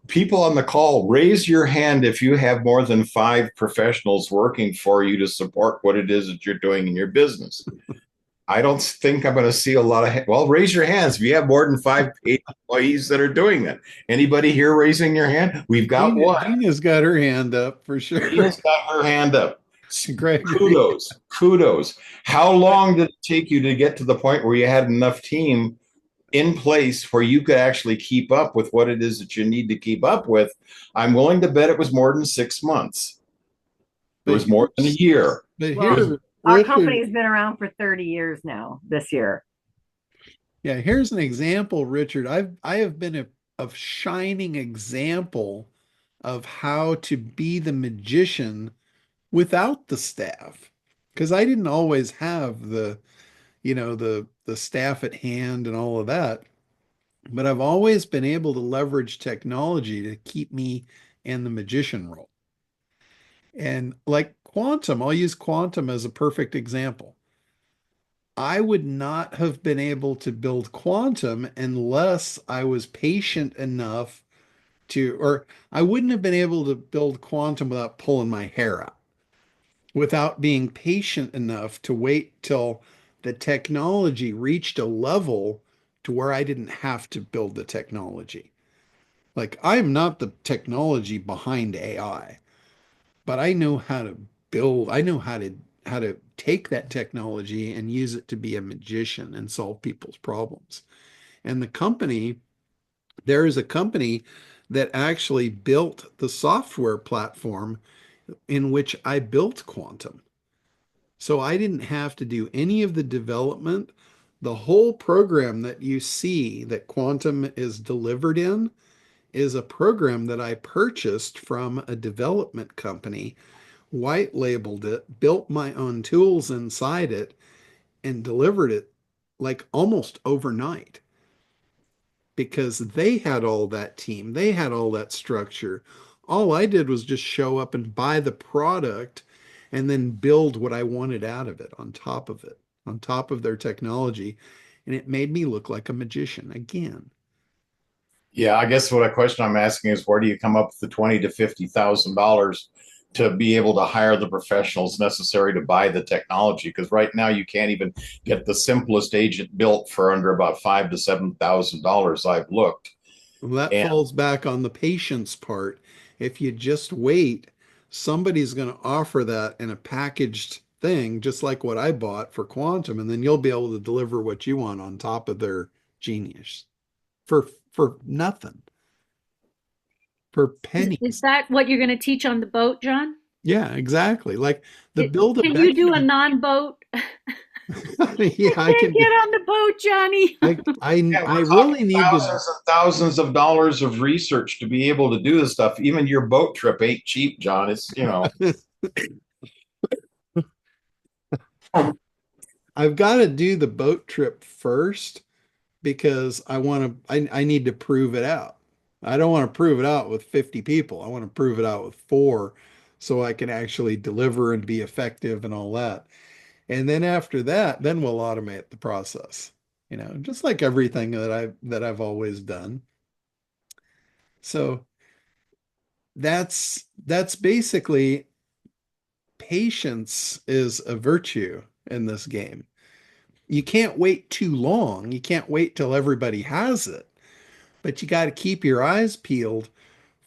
People on the call, raise your hand if you have more than 5 professionals working for you to support what it is that you're doing in your business. I don't think I'm going to see a lot of, well, raise your hands if you have more than 5 employees that are doing that. Anybody here raising your hand? We've got one. Gina's got her hand up for sure. Gina's got her hand up. Gregory. Kudos. How long did it take you to get to the point where you had enough team in place where you could actually keep up with what it is that you need to keep up with? I'm willing to bet it was more than 6 months. It was more than a year. But Well, here, our Richard, company's been around for 30 years now this year. yeah, here's an example, Richard. I have been a shining example of how to be the magician without the staff. Because I didn't always have the staff at hand and all of that. But I've always been able to leverage technology to keep me in the magician role. And like quantum, I'll use quantum as a perfect example. I would not have been able to build quantum unless I was patient enough or I wouldn't have been able to build quantum without pulling my hair out, without being patient enough to wait till the technology reached a level to where I didn't have to build the technology. Like, I'm not the technology behind AI, but I know how to build, I know take that technology and use it to be a magician and solve people's problems. And there is a company that actually built the software platform in which I built Quantum. So I didn't have to do any of the development. The whole program that you see that Quantum is delivered in is a program that I purchased from a development company, white labeled it, built my own tools inside it, and delivered it like almost overnight because they had all that team, they had all that structure. All I did was just show up and buy the product and then build what I wanted out of it, on top of their technology. And it made me look like a magician again. Yeah, I guess what a question I'm asking is where do you come up with the $20,000 to $50,000 to be able to hire the professionals necessary to buy the technology? Because right now you can't even get the simplest agent built for under about $5,000 to $7,000. I've looked, Well, that and falls back on the patience part. If you just wait, somebody's going to offer that in a packaged thing, just like what I bought for Quantum, and then you'll be able to deliver what you want on top of their genius for nothing, for Is pennies. that what you're going to teach on the boat, John? Yeah, exactly. Like the build a Can you do a Becky. non-boat? Yeah, I I can't can get do. on the boat, Johnny. yeah, I we're talking really need to. thousands and thousands of dollars of research to be able to do this stuff. Even your boat trip ain't cheap, John. It's. I've got to do the boat trip first because I need to prove it out. I don't want to prove it out with 50 people. I want to prove it out with four so I can actually deliver and be effective and all that. And then after that, then we'll automate the process. Just like everything that I've always done. So that's basically patience is a virtue in this game. You can't wait too long. You can't wait till everybody has it, but you got to keep your eyes peeled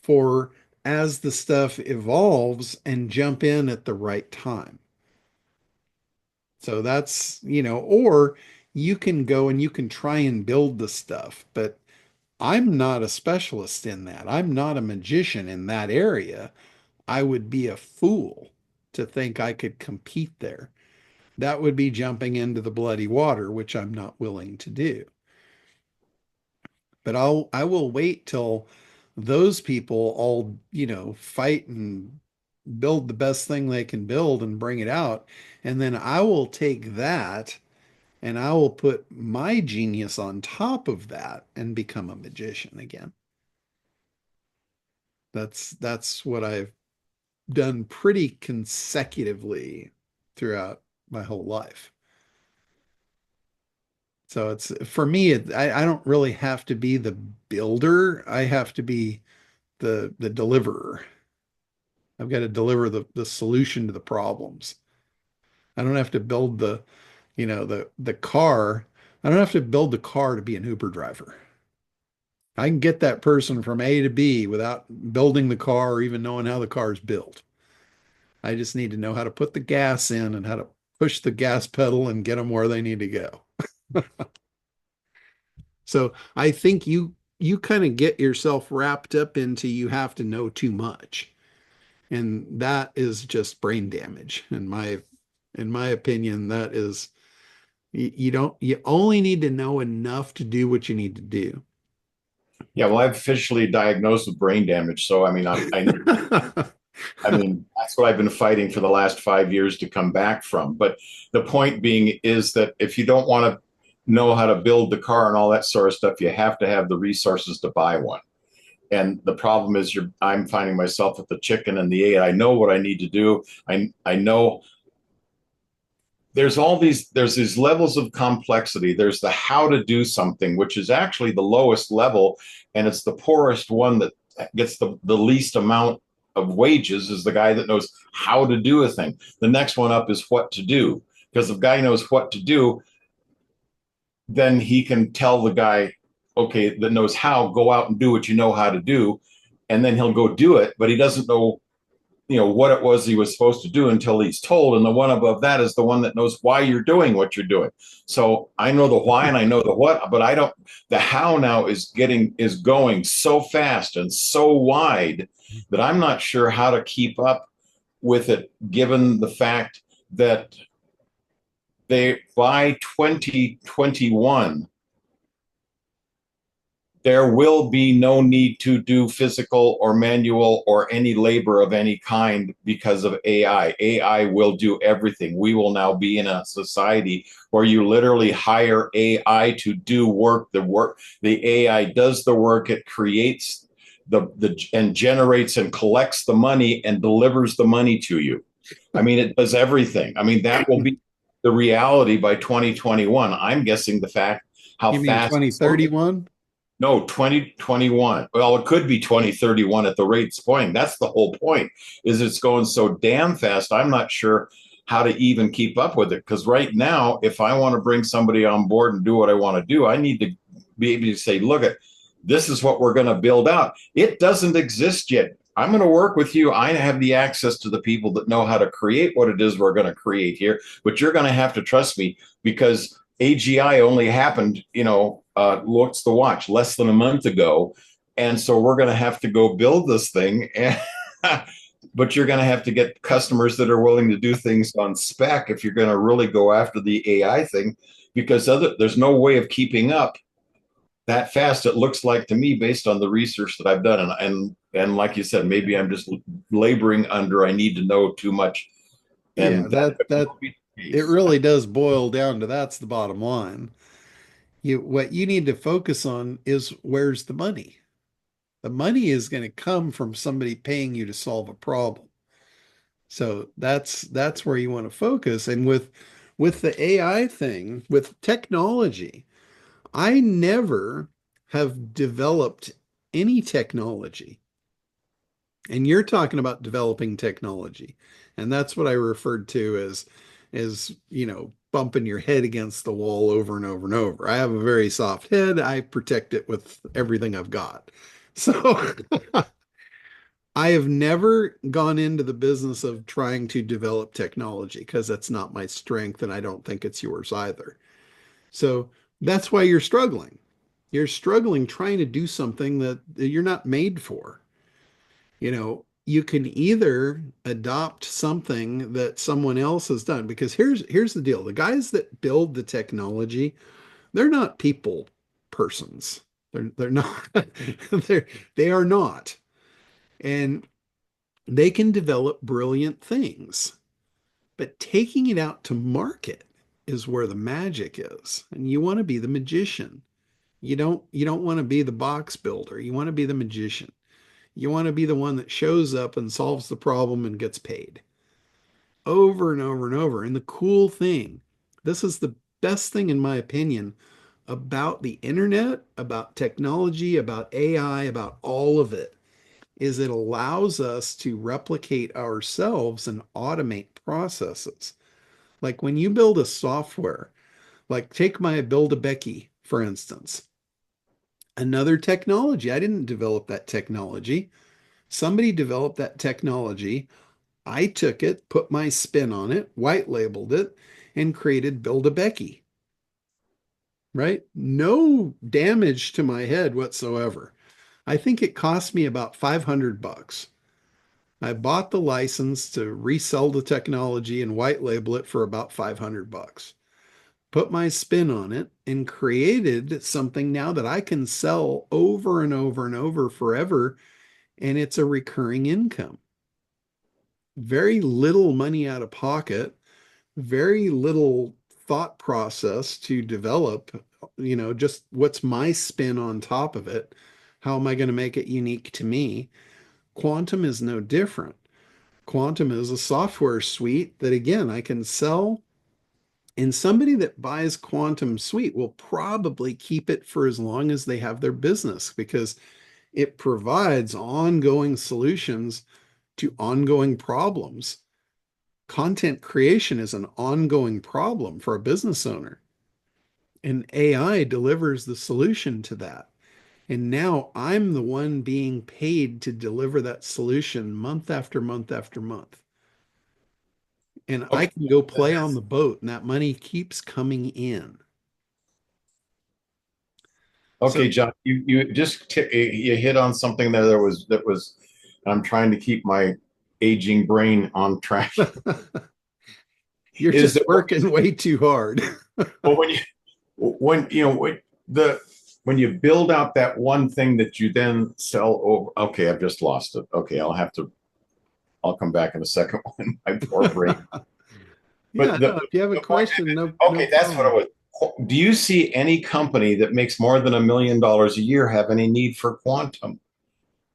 for as the stuff evolves and jump in at the right time. So or you can go and you can try and build the stuff, but I'm not a specialist in that. I'm not a magician in that area. I would be a fool to think I could compete there. That would be jumping into the bloody water, which I'm not willing to do. But I will wait till those people all, fight and build the best thing they can build and bring it out. And then I will take that and I will put my genius on top of that and become a magician again. That's what I've done pretty consecutively throughout my whole life. So it's for me, I don't really have to be the builder. I have to be the deliverer. I've got to deliver the solution to the problems. I don't have to build the car. I don't have to build the car to be an Uber driver. I can get that person from A to B without building the car or even knowing how the car is built. I just need to know how to put the gas in and how to push the gas pedal and get them where they need to go. So I think you kind of get yourself wrapped up into you have to know too much. And that is just brain damage. In my opinion, that is you only need to know enough to do what you need to do. Yeah, well, I've officially diagnosed with brain damage, so I mean, I mean, that's what I've been fighting for the last 5 years to come back from. But the point being is that if you don't want to know how to build the car and all that sort of stuff, you have to have the resources to buy one. And the problem is I'm finding myself with the chicken and the egg. I know what I need to do. I know there's these levels of complexity. There's the how to do something, which is actually the lowest level, and it's the poorest one that gets the least amount of wages is the guy that knows how to do a thing. The next one up is what to do. Because if the guy knows what to do, then he can tell the guy, okay, that knows how, go out and do what you know how to do. And then he'll go do it, but he doesn't know what it was he was supposed to do until he's told, and the one above that is the one that knows why you're doing what you're doing. So I know the why and I know the what, but I don't. The how now is going so fast and so wide that I'm not sure how to keep up with it, given the fact that they by 2021 there will be no need to do physical or manual or any labor of any kind because of AI. AI will do everything. We will now be in a society where you literally hire AI to do work. The AI does the work. It creates the and generates and collects the money and delivers the money to you. I mean, it does everything. I mean, that will be the reality by 2021. I'm guessing the fact how You mean fast it's 2031? no, 2021. Well, it could be 2031 at the rate it's going. That's the whole point, is it's going so damn fast. I'm not sure how to even keep up with it. Because right now, if I want to bring somebody on board and do what I want to do, I need to be able to say, look, this is what we're going to build out. It doesn't exist yet. I'm going to work with you. I have the access to the people that know how to create what it is we're going to create here. But you're going to have to trust me, because AGI only happened, what's the watch, less than a month ago. And so we're going to have to go build this thing. But you're going to have to get customers that are willing to do things on spec if you're going to really go after the AI thing, because there's no way of keeping up that fast. It looks like to me, based on the research that I've done. And like you said, maybe I'm just laboring under, I need to know too much. Yeah, And that it really does boil down to that's the bottom line. What you need to focus on is where's the money? The money is going to come from somebody paying you to solve a problem. So that's where you want to focus. And with the AI thing, with technology, I never have developed any technology. And you're talking about developing technology. And that's what I referred to as bumping your head against the wall over and over and over. I have a very soft head. I protect it with everything I've got. So I have never gone into the business of trying to develop technology because that's not my strength, and I don't think it's yours either. So that's why you're struggling. You're struggling trying to do something that you're not made for. You can either adopt something that someone else has done, because here's the deal. The guys that build the technology, they're not people persons. They're not they are not. And they can develop brilliant things, but taking it out to market is where the magic is. And you want to be the magician. You don't want to be the box builder. You want to be the magician. You want to be the one that shows up and solves the problem and gets paid over and over and over. And the cool thing, this is the best thing, in my opinion, about the internet, about technology, about AI, about all of it, is it allows us to replicate ourselves and automate processes. Like when you build a software, like take my Build a Becky, for instance, another technology. I didn't develop that technology. Somebody developed that technology. I took it, put my spin on it, white labeled it, and created Build a Becky, right? No damage to my head whatsoever. I think it cost me about 500 bucks. I bought the license to resell the technology and white label it for about 500 bucks. Put my spin on it and created something now that I can sell over and over and over forever, and it's a recurring income. Very little money out of pocket, very little thought process to develop, just what's my spin on top of it? How am I going to make it unique to me? Quantum is no different. Quantum is a software suite that, again, I can sell, and somebody that buys Quantum Suite will probably keep it for as long as they have their business, because it provides ongoing solutions to ongoing problems. Content creation is an ongoing problem for a business owner, and AI delivers the solution to that. And now I'm the one being paid to deliver that solution month after month after month. And I Okay. can go play on the boat and that money keeps coming in. So Okay, John, you hit on something there that was I'm trying to keep my aging brain on track. you're Is just that working way too hard. well, when you know the when you build out that one thing that you then sell over, okay, I've just lost it. Okay, I'll come back in a second when my poor brain. Yeah, But no, if you have a the point, question, no okay, that's what it problem. was. Do you see any company that makes more than $1 million a year have any need for quantum?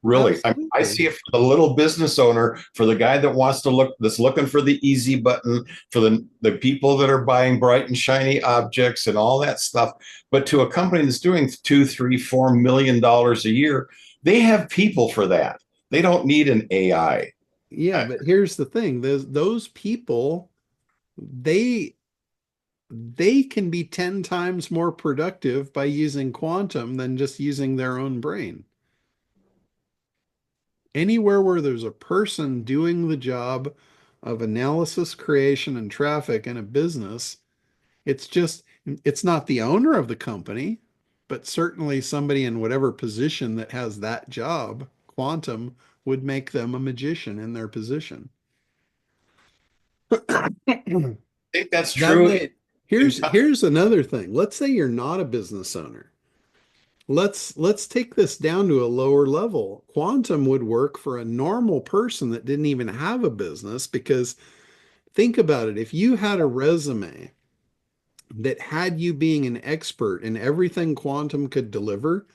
Really, I see Absolutely. it for the little business owner, for the guy that wants to that's looking for the easy button, for the people that are buying bright and shiny objects and all that stuff. But to a company that's doing 2, 3, 4 million dollars a year, they have people for that. They don't need an AI. Yeah, but here's the thing. Those people, they they can be 10 times more productive by using quantum than just using their own brain. Anywhere where there's a person doing the job of analysis, creation, and traffic in a business, it's not the owner of the company, but certainly somebody in whatever position that has that job, quantum would make them a magician in their position. I think that's That true. may, here's another thing. Let's say you're not a business owner. Let's take this down to a lower level. Quantum would work for a normal person that didn't even have a business because think about it. If you had a resume that had you being an expert in everything quantum could deliver,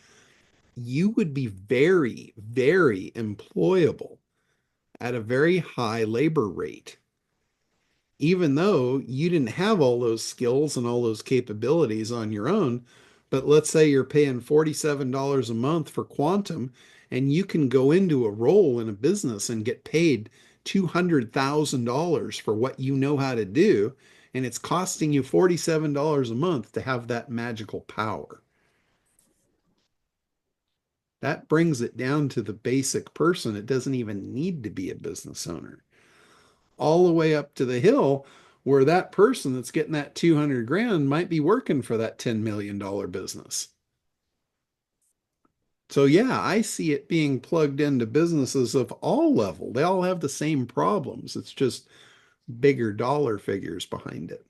you would be very, very employable at a very high labor rate, even though you didn't have all those skills and all those capabilities on your own. But let's say you're paying $47 a month for quantum, and you can go into a role in a business and get paid $200,000 for what you know how to do. And it's costing you $47 a month to have that magical power. That brings it down to the basic person. It doesn't even need to be a business owner. All the way up to the hill where that person that's getting that 200 grand might be working for that $10 million business. So yeah, I see it being plugged into businesses of all level. They all have the same problems. It's just bigger dollar figures behind it.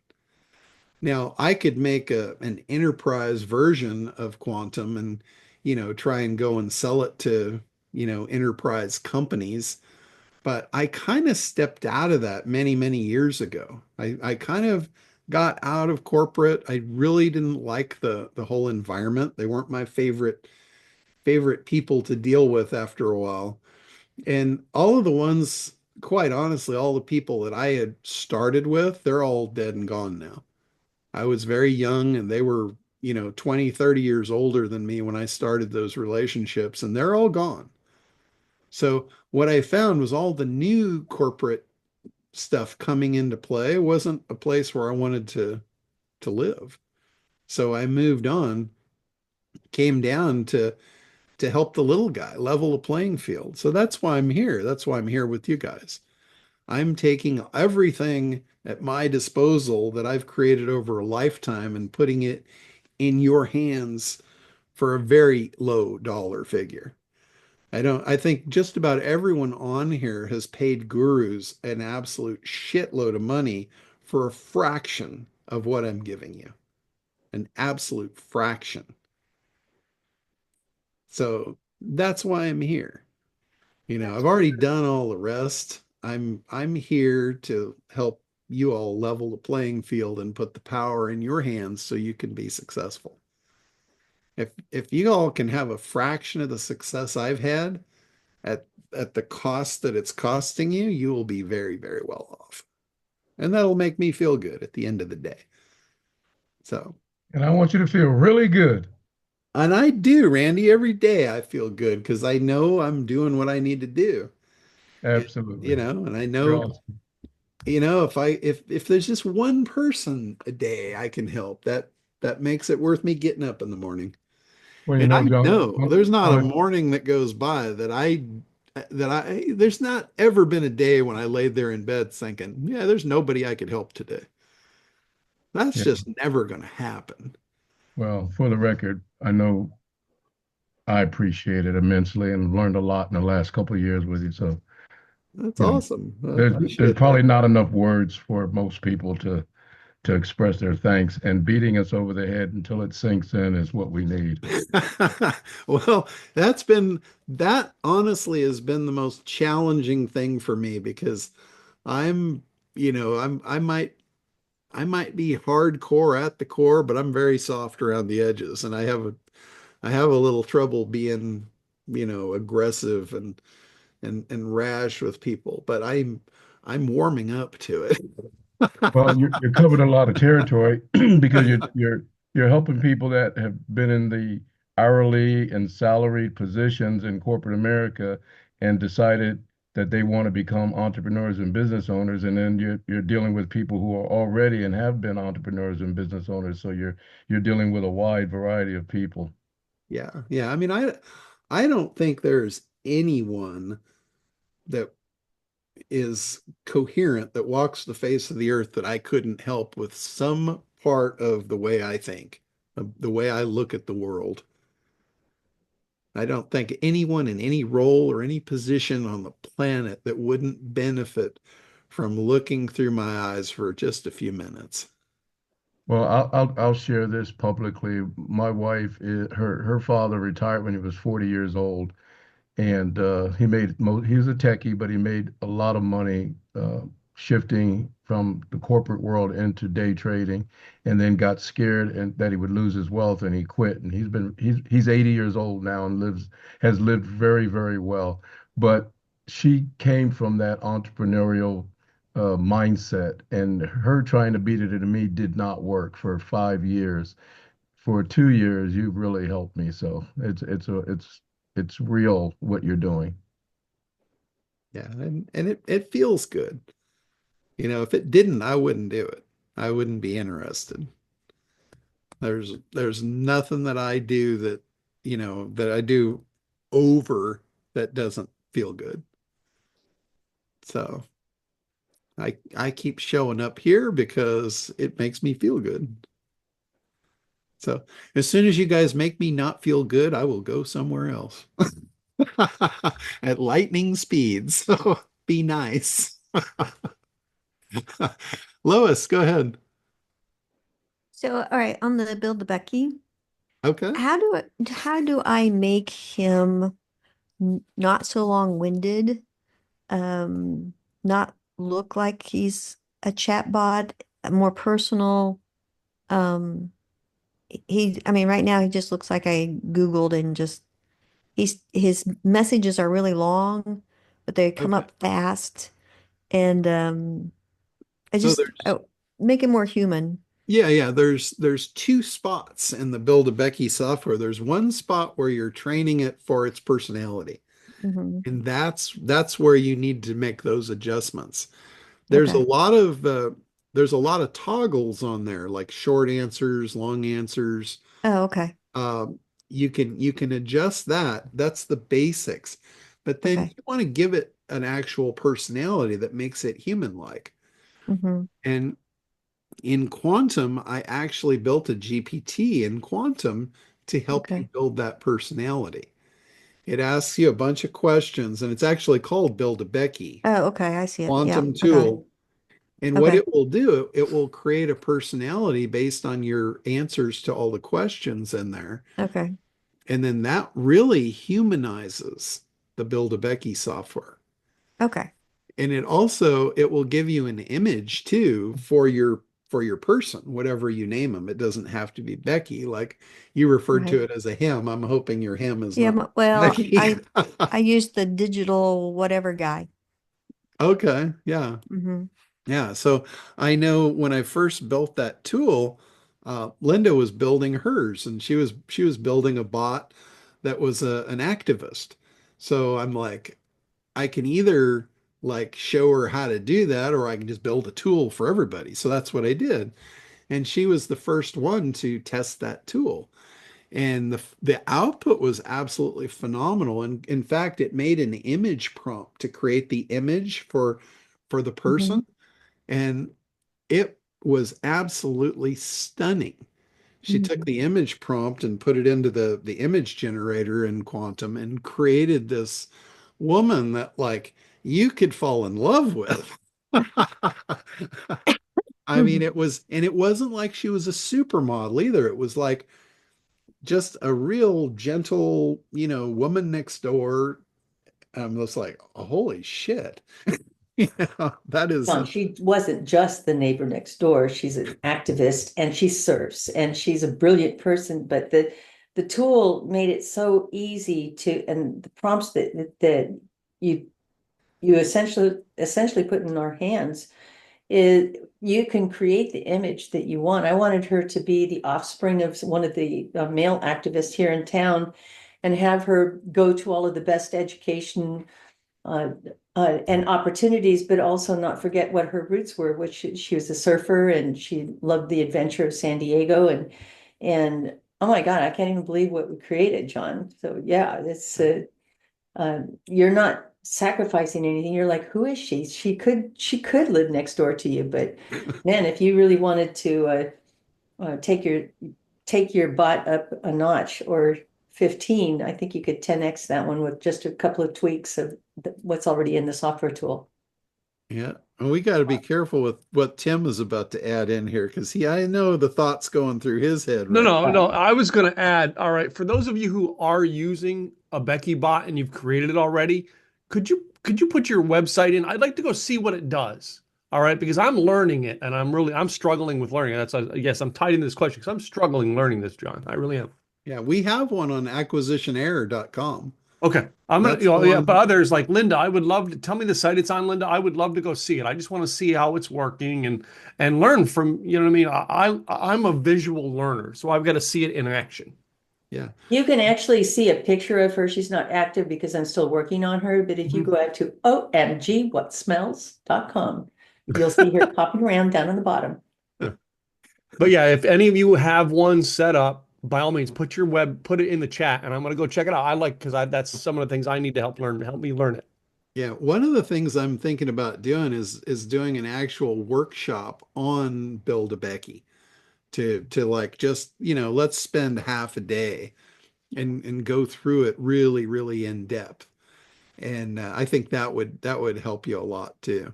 Now, I could make an enterprise version of quantum and, try and go and sell it to, enterprise companies. But I kind of stepped out of that many, many years ago. I kind of got out of corporate. I really didn't like the whole environment. They weren't my favorite people to deal with after a while. And all of the ones, quite honestly, all the people that I had started with, they're all dead and gone now. I was very young and they were, 20, 30 years older than me when I started those relationships, and they're all gone. So what I found was all the new corporate stuff coming into play wasn't a place where I wanted to live. So I moved on, came down to help the little guy level the playing field. So that's why I'm here. That's why I'm here with you guys. I'm taking everything at my disposal that I've created over a lifetime and putting it in your hands for a very low dollar figure. I think just about everyone on here has paid gurus an absolute shitload of money for a fraction of what I'm giving you. An absolute fraction. So that's why I'm here. I've already done all the rest. I'm here to help you all level the playing field and put the power in your hands so you can be successful. If you all can have a fraction of the success I've had, at the cost that it's costing you, you will be very, very well off. And that'll make me feel good at the end of the day. So, And I want you to feel really good. and I do, Randy, every day I feel good because I know I'm doing what I need to do. And, Absolutely. and I You're know, awesome. if there's just one person a day I can help, that makes it worth me getting up in the morning. Well, And I John, know there's not a one morning that goes by there's not ever been a day when I laid there in bed thinking, yeah, there's nobody I could help today. That's yeah, just never going to happen. well, for the record, I know I appreciate it immensely and learned a lot in the last couple of years with you. So, That's you know, awesome. I there's appreciate that. probably not enough words for most people to express their thanks, and beating us over the head until it sinks in is what we need. Well, that honestly has been the most challenging thing for me because I'm, I might be hardcore at the core, but I'm very soft around the edges, and I have a little trouble being, aggressive and rash with people, but I'm warming up to it. Well, you're covering a lot of territory because you're helping people that have been in the hourly and salaried positions in corporate America and decided that they want to become entrepreneurs and business owners, and then you're dealing with people who are already and have been entrepreneurs and business owners. So you're dealing with a wide variety of people. Yeah, yeah. I mean, I don't think there's anyone that is coherent that walks the face of the earth that I couldn't help with some part of the way I think, of the way I look at the world. I don't think anyone in any role or any position on the planet that wouldn't benefit from looking through my eyes for just a few minutes. Well, I'll share this publicly. My wife, her father retired when he was 40 years old, and he was a techie, but he made a lot of money shifting from the corporate world into day trading, and then got scared and that he would lose his wealth, and he quit. And he's 80 years old now and has lived very, very well. But she came from that entrepreneurial mindset, and her trying to beat it into me did not work for 5 years. For 2 years, you've really helped me. So it's real what you're doing. Yeah, and it feels good. If it didn't, I wouldn't do it. I wouldn't be interested. There's nothing that I do that I do over that doesn't feel good. So I keep showing up here because it makes me feel good. So as soon as you guys make me not feel good, I will go somewhere else at lightning speed. So be nice. Lois, go ahead. So, all right, on the build the Becky, Okay. how do I make him not so long-winded, um, not look like he's a chatbot, more personal? Um, I mean, right now he just looks like I Googled and just his messages are really long, but they come Okay. up fast, and I So just there's make him more human. yeah, there's two spots in the Build a Becky software. There's one spot where you're training it for its personality, Hmm. and that's where you need to make those adjustments. There's a Okay. lot of there's a lot of toggles on there, like short answers, long answers. Oh, okay. Um, you can adjust that. That's the basics. But then Okay. you want to give it an actual personality that makes it human-like. Hmm. And in Quantum, I actually built a GPT in Quantum to help you Okay. build that personality. It asks you a bunch of questions, and it's actually called Build a Becky Oh, okay. I see it. Yeah, Quantum I got it. tool. And what Okay. it will do, it will create a personality based on your answers to all the questions in there. Okay. And then that really humanizes the Build a Becky software. Okay. And it will give you an image too for your person, whatever you name them. It doesn't have to be Becky, like you referred to Right. it as a him. I'm hoping your him is Yeah, not well, Becky. I used the digital whatever guy. Okay, yeah. Hmm. Yeah, so I know when I first built that tool, Linda was building hers, and she was building a bot that was an activist. So I'm like, I can either like show her how to do that, or I can just build a tool for everybody. So that's what I did, and she was the first one to test that tool. and the output was absolutely phenomenal. And in fact, it made an image prompt to create the image for the Mhm. person, and it was absolutely stunning. She took Mhm. the image prompt and put it into the image generator in Quantum and created this woman that like you could fall in love with. I mean, Mhm. it was, and it wasn't like she was a supermodel either. It was like just a real gentle, woman next door. I'm just like, oh, holy shit. That is, John, she wasn't just the neighbor next door. She's an activist and she serves and she's a brilliant person. But the tool made it so easy to, and the prompts that you you essentially put in our hands is you can create the image that you want. I wanted her to be the offspring of one of the male activists here in town and have her go to all of the best education uh, and opportunities, but also not forget what her roots were, which she was a surfer and she loved the adventure of San Diego and oh my God, I can't even believe what we created, John. So yeah, you're not sacrificing anything. You're like, who is she? She could live next door to you, but man, if you really wanted to take your bot up a notch or 15, I think you could 10x that one with just a couple of tweaks of what's already in the software tool. yeah. And we got to be careful with what Tim is about to add in here because I know the thoughts going through his head No, right. no, no. I was going to add, all right, for those of you who are using a Becky bot and you've created it already, could you put your website in? I'd like to go see what it does. All right, because I'm learning it and I'm struggling with learning it. That's yes, I'm tied into this question because I'm struggling learning this, John. I really am. Yeah, we have one on acquisitionerror.com. Okay. I'm gonna, That's the yeah, one. but others like Linda, I would love to tell me the site it's on, Linda. I would love to go see it. I just want to see how it's working and learn from, you know what I mean? I'm a visual learner, so I've got to see it in action. Yeah. You can actually see a picture of her. She's not active because I'm still working on her. But if you Mhm. go out to omgwhatsmells.com, you'll see her popping around down on the bottom. Yeah. But yeah, if any of you have one set up, by all means, put it in the chat, and I'm gonna go check it out. I like because I that's some of the things I need to help me learn it. Yeah, one of the things I'm thinking about doing is doing an actual workshop on Build a Becky to like just, let's spend half a day and go through it really, really in depth. And I think that would help you a lot too.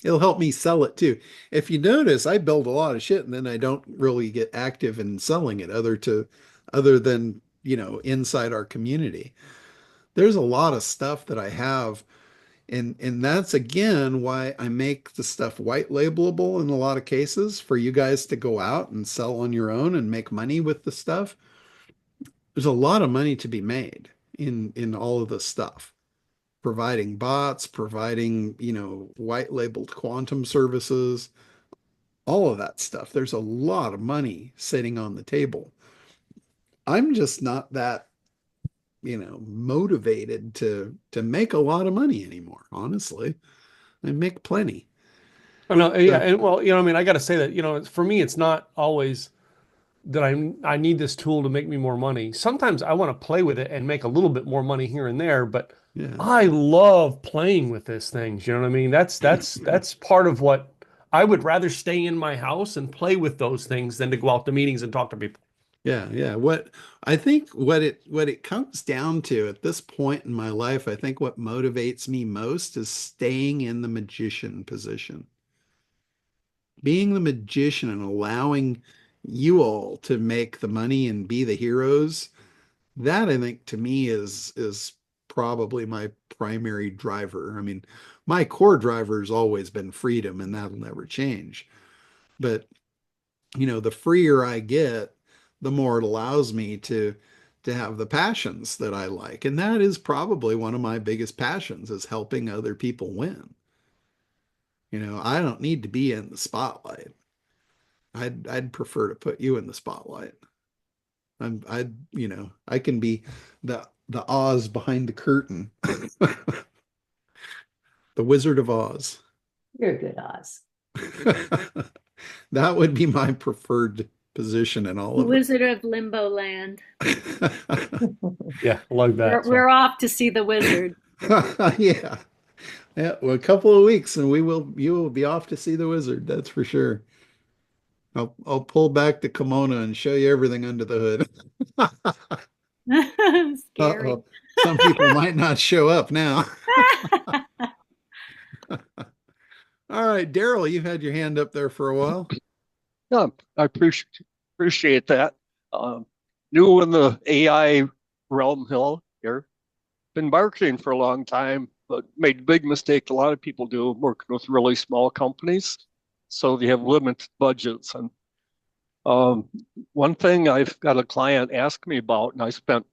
It'll help me sell it too. If you notice, I build a lot of shit and then I don't really get active in selling it other than, inside our community. There's a lot of stuff that I have, and that's again why I make the stuff white labelable in a lot of cases for you guys to go out and sell on your own and make money with the stuff. There's a lot of money to be made in all of this stuff. Providing bots, providing, white labeled quantum services, all of that stuff. There's a lot of money sitting on the table. I'm just not that, motivated to make a lot of money anymore, honestly. I make plenty. I know, yeah, So, and well, you know, I mean, I got to say that, for me, it's not always that I need this tool to make me more money. Sometimes I want to play with it and make a little bit more money here and there, but yeah. I love playing with this thing. You know what I mean? That's part of what I would rather stay in my house and play with those things than to go out to meetings and talk to people. Yeah, yeah. What I think what it comes down to at this point in my life, I think what motivates me most is staying in the magician position. Being the magician and allowing you all to make the money and be the heroes, that I think to me is probably my primary driver. I mean, my core driver has always been freedom and that'll never change. But the freer I get, the more it allows me to have the passions that I like. And that is probably one of my biggest passions is helping other people win. I don't need to be in the spotlight. I'd prefer to put you in the spotlight. I can be the Oz behind the curtain. The Wizard of Oz. You're good, Oz. That would be my preferred position in all The of it. Wizard of Limbo Land. Yeah, I like that. We're off to see the wizard. Yeah. Yeah, well, a couple of weeks and you will be off to see the wizard, that's for sure. I'll pull back the kimono and show you everything under the hood. Scary. Uh-oh. Some people might not show up now. All right, Daryl, you've had your hand up there for a while. Yeah, I appreciate that. Um, New in the AI realm hill here. Been marketing for a long time, but made a big mistake a lot of people do working with really small companies. So they have limited budgets. And um, one thing I've got a client ask me about, and I spent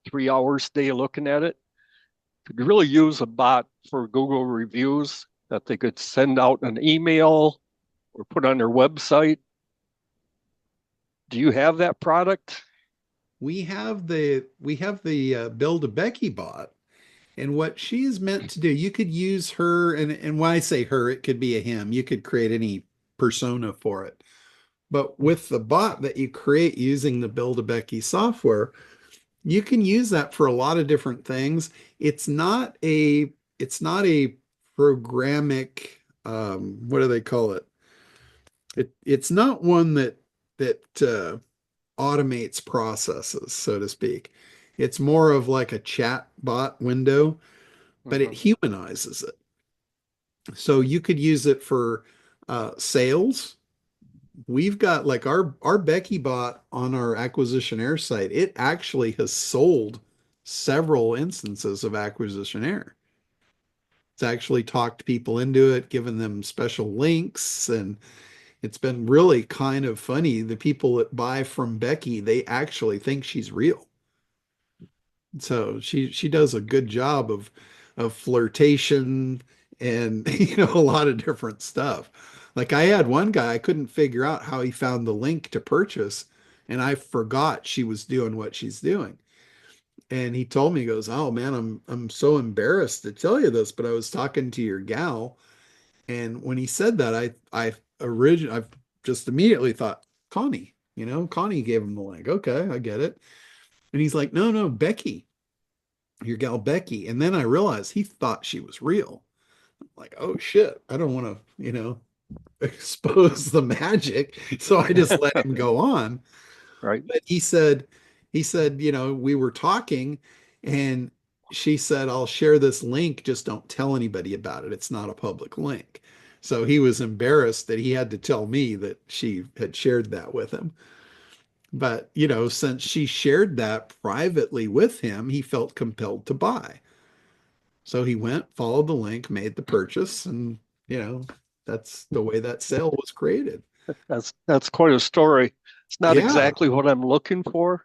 3 hours a day looking at it, could really use a bot for Google reviews that they could send out an email or put on their website. Do you have that product? We have the Build a Becky bot, and what she's meant to do, you could use her, and when I say her, it could be a him. You could create any persona for it. But with the bot that you create using the Build a Becky software, you can use that for a lot of different things. It's not a programmatic, what do they call it? It's not one that automates processes, so to speak. It's more of like a chat bot window, but it Mhm. humanizes it. So you could use it for sales. We've got like our Becky bot on our Acquisition Air site. It actually has sold several instances of Acquisition Air. It's actually talked people into it, given them special links, and it's been really kind of funny. The people that buy from Becky, they actually think she's real. So she does a good job of flirtation and a lot of different stuff. Like I had one guy, I couldn't figure out how he found the link to purchase, and I forgot she was doing what she's doing. And he told me, he goes, "Oh man, I'm so embarrassed to tell you this, but I was talking to your gal." And when he said that, I just immediately thought, Connie, Connie gave him the link. Okay, I get it. And he's like, "No, no, Becky, your gal Becky." And then I realized he thought she was real. I'm like, oh shit, I don't want to, expose the magic. So I just let him go on. Right. But he said, we were talking and she said, "I'll share this link, just don't tell anybody about it. It's not a public link." So he was embarrassed that he had to tell me that she had shared that with him. But, since she shared that privately with him, he felt compelled to buy. So he went, followed the link, made the purchase, and, that's the way that sale was created. That's quite a story. It's not Yeah. exactly what I'm looking for.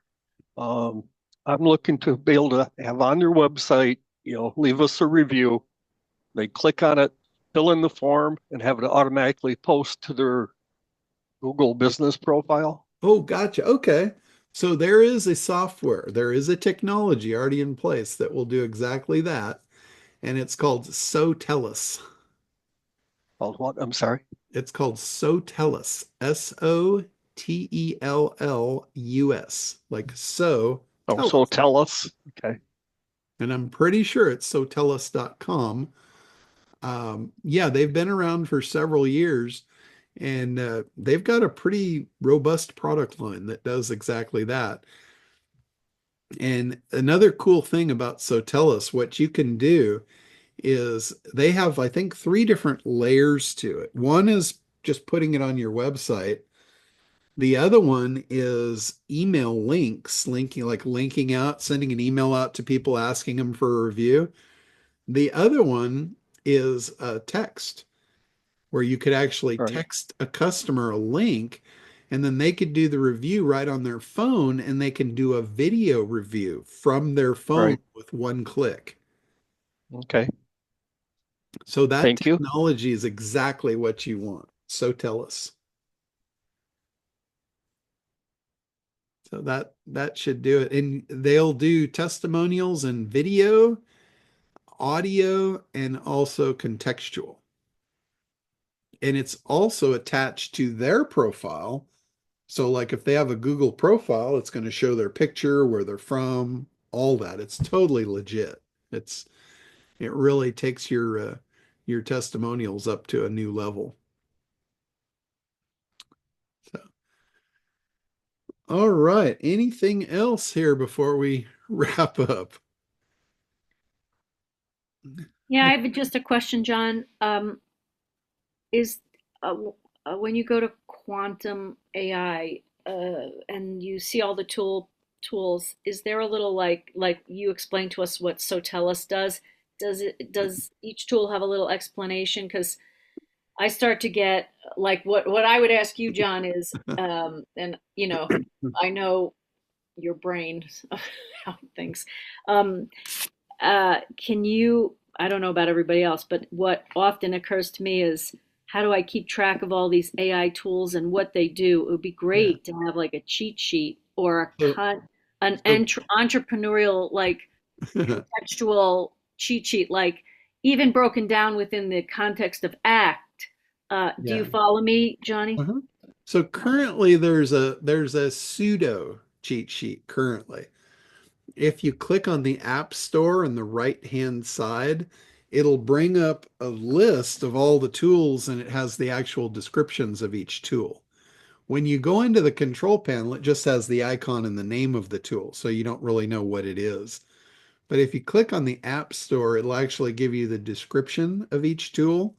Um, I'm looking to be able to have on your website, leave us a review. They click on it, fill in the form, and have it automatically post to their Google business profile. Oh, gotcha. Okay. So there is a software, there is a technology already in place that will do exactly that. And it's called Sotellus. Called what? I'm sorry. It's called Sotellus. Sotellus. Like so Oh, tell so us. tell us. Okay. And I'm pretty sure it's sotellus.com. Yeah, they've been around for several years, and they've got a pretty robust product line that does exactly that. And another cool thing about Sotellus, what you can do is they have, I think, three different layers to it. One is just putting it on your website. The other one is email links, linking out, sending an email out to people asking them for a review. The other one is text, where you could actually Right. text a customer a link and then they could do the review right on their phone and they can do a video review from their phone Right. with one click. Okay. So that Thank you. technology is exactly what you want. So tell us. So that should do it. And they'll do testimonials and video, audio, and also contextual. And it's also attached to their profile. So like if they have a Google profile, it's going to show their picture, where they're from, all that. It's totally legit. It's it really takes your testimonials up to a new level. So, all right. Anything else here before we wrap up? Yeah, I have just a question, John. Is when you go to quantum AI and you see all the tools, is there a little like you explained to us what Sotellus does? Does each tool have a little explanation? Because I start to get like what I would ask you, John, is and you know, I know your brain how things. Um, can you, I don't know about everybody else, but what often occurs to me is how do I keep track of all these AI tools and what they do? It would be Yeah. great to have like a cheat sheet or So, an so entrepreneurial, like contextual cheat sheet, like even broken down within the context of ACT. Do you yeah. follow me, Johnny? Uh-huh. So currently there's a pseudo cheat sheet currently. If you click on the App Store on the right-hand side, it'll bring up a list of all the tools and it has the actual descriptions of each tool. When you go into the control panel, it just has the icon and the name of the tool, so you don't really know what it is. But if you click on the App Store, it'll actually give you the description of each tool.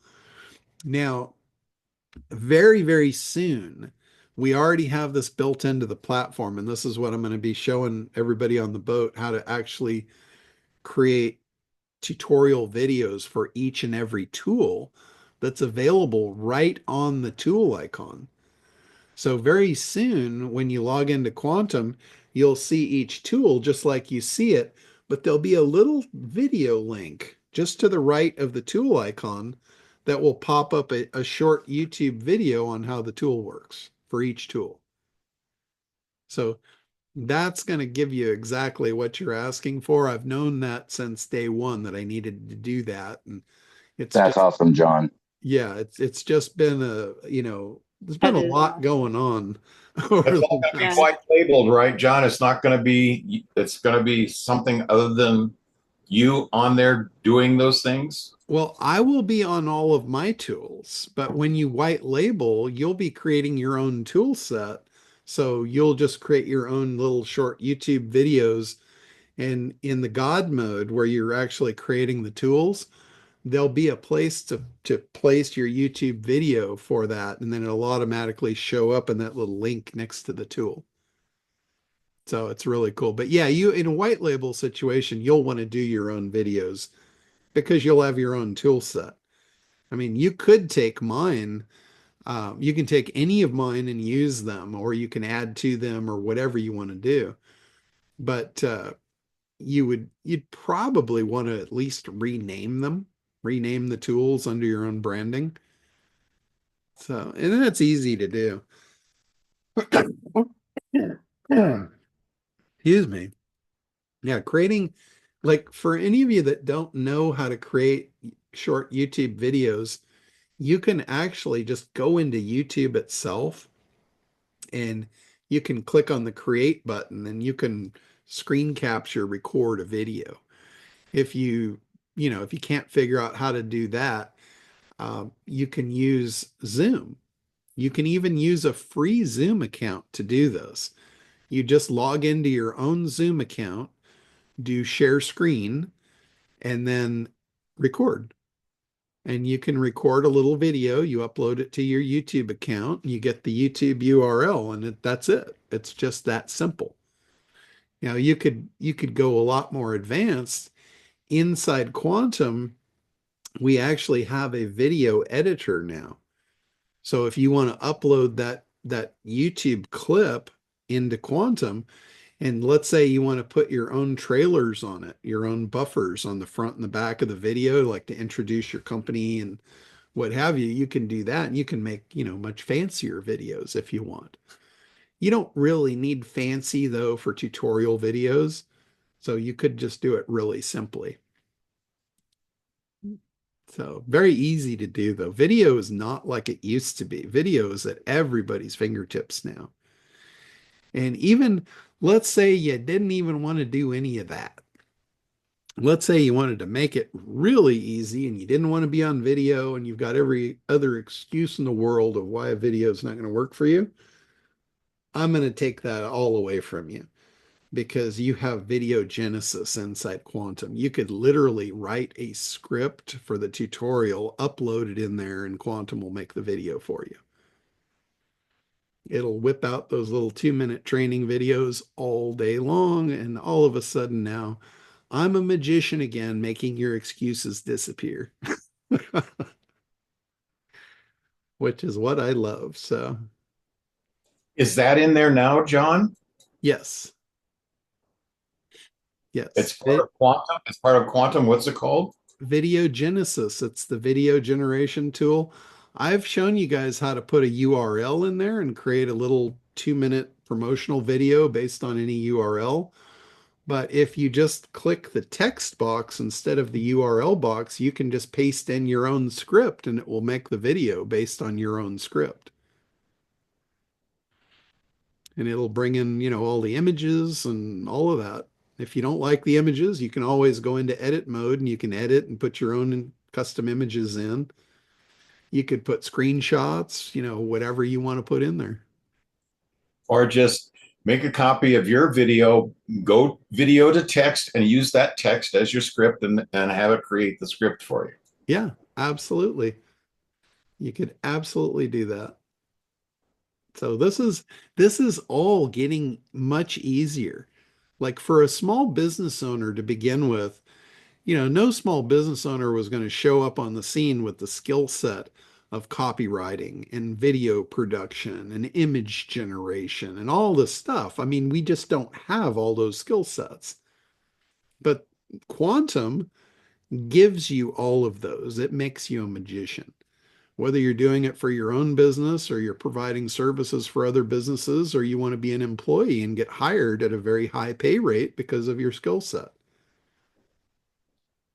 Now, very, very soon, we already have this built into the platform, and this is what I'm going to be showing everybody on the boat how to actually create tutorial videos for each and every tool that's available right on the tool icon. So very soon, when you log into Quantum, you'll see each tool just like you see it, but there'll be a little video link just to the right of the tool icon that will pop up a short YouTube video on how the tool works for each tool. So that's going to give you exactly what you're asking for. I've known that since day one that I needed to do that. And it's That's just, awesome, John. yeah, it's just been there's been That a is lot awesome. going on over It's all the going to be Yeah. last. white labeled, right, John? It's not going to be, it's going to be something other than you on there doing those things. Well, I will be on all of my tools, but when you white label, you'll be creating your own tool set. So you'll just create your own little short YouTube videos. And in the God mode, where you're actually creating the tools, there'll be a place to place your YouTube video for that. And then it'll automatically show up in that little link next to the tool. So it's really cool. But yeah, you in a white label situation, you'll want to do your own videos because you'll have your own tool set. I mean, you could take mine. You can take any of mine and use them, or you can add to them, or whatever you want to do. But you'd probably want to at least rename them, rename the tools under your own branding. So, and that's easy to do. Excuse me. Yeah, creating like for any of you that don't know how to create short YouTube videos, you can actually just go into YouTube itself and you can click on the create button and you can screen capture, record a video. If if you can't figure out how to do that, you can use Zoom. You can even use a free Zoom account to do this. You just log into your own Zoom account, do share screen, and then record. And you can record a little video, you upload it to your YouTube account, you get the YouTube URL, and that's it. It's just that simple. Now you could go a lot more advanced. Inside Quantum, we actually have a video editor now. So if you want to upload that YouTube clip into Quantum, and let's say you want to put your own trailers on it, your own buffers on the front and the back of the video, like to introduce your company and what have you, you can do that and you can make, much fancier videos if you want. You don't really need fancy though for tutorial videos, so you could just do it really simply. So very easy to do though. Video is not like it used to be. Video is at everybody's fingertips now. And even let's say you didn't even want to do any of that. Let's say you wanted to make it really easy and you didn't want to be on video and you've got every other excuse in the world of why a video is not going to work for you. I'm going to take that all away from you because you have video genesis inside Quantum. You could literally write a script for the tutorial, upload it in there, and Quantum will make the video for you. It'll whip out those little 2-minute training videos all day long, and all of a sudden now I'm a magician again, making your excuses disappear, which is what I love. So, Is that in there now, John? yes, yes. It's part of Quantum. It's part of Quantum. What's it called? Video Genesis. It's the video generation tool. I've shown you guys how to put a URL in there and create a little 2-minute promotional video based on any URL. But if you just click the text box instead of the URL box, you can just paste in your own script and it will make the video based on your own script. And it'll bring in, all the images and all of that. If you don't like the images, you can always go into edit mode and you can edit and put your own custom images in. You could put screenshots, whatever you want to put in there. Or just make a copy of your video, go video to text, and use that text as your script and have it create the script for you. Yeah, absolutely. You could absolutely do that. So this is all getting much easier. Like for a small business owner to begin with, no small business owner was going to show up on the scene with the skill set of copywriting and video production and image generation and all this stuff. I mean, we just don't have all those skill sets. But Quantum gives you all of those. It makes you a magician. Whether you're doing it for your own business or you're providing services for other businesses or you want to be an employee and get hired at a very high pay rate because of your skill set,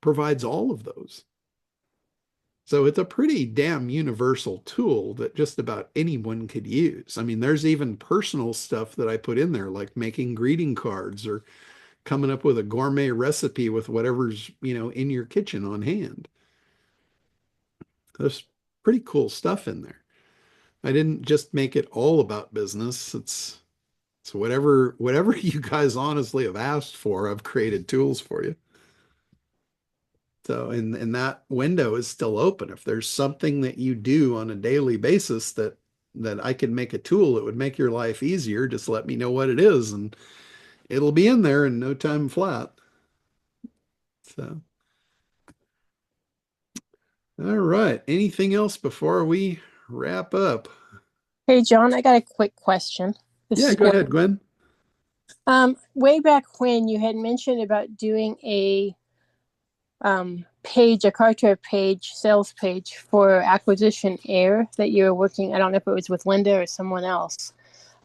provides all of those. So it's a pretty damn universal tool that just about anyone could use. I mean, there's even personal stuff that I put in there, like making greeting cards or coming up with a gourmet recipe with whatever's, in your kitchen on hand. There's pretty cool stuff in there. I didn't just make it all about business. It's whatever you guys honestly have asked for, I've created tools for you. So, and that window is still open. If there's something that you do on a daily basis that I could make a tool that would make your life easier, just let me know what it is and it'll be in there in no time flat. So, all right. Anything else before we wrap up? Hey, John, I got a quick question. Yeah, go ahead, Gwen. Way back when you had mentioned about doing a page, a Kartra page, sales page for Acquisition Air that you were working, I don't know if it was with Linda or someone else,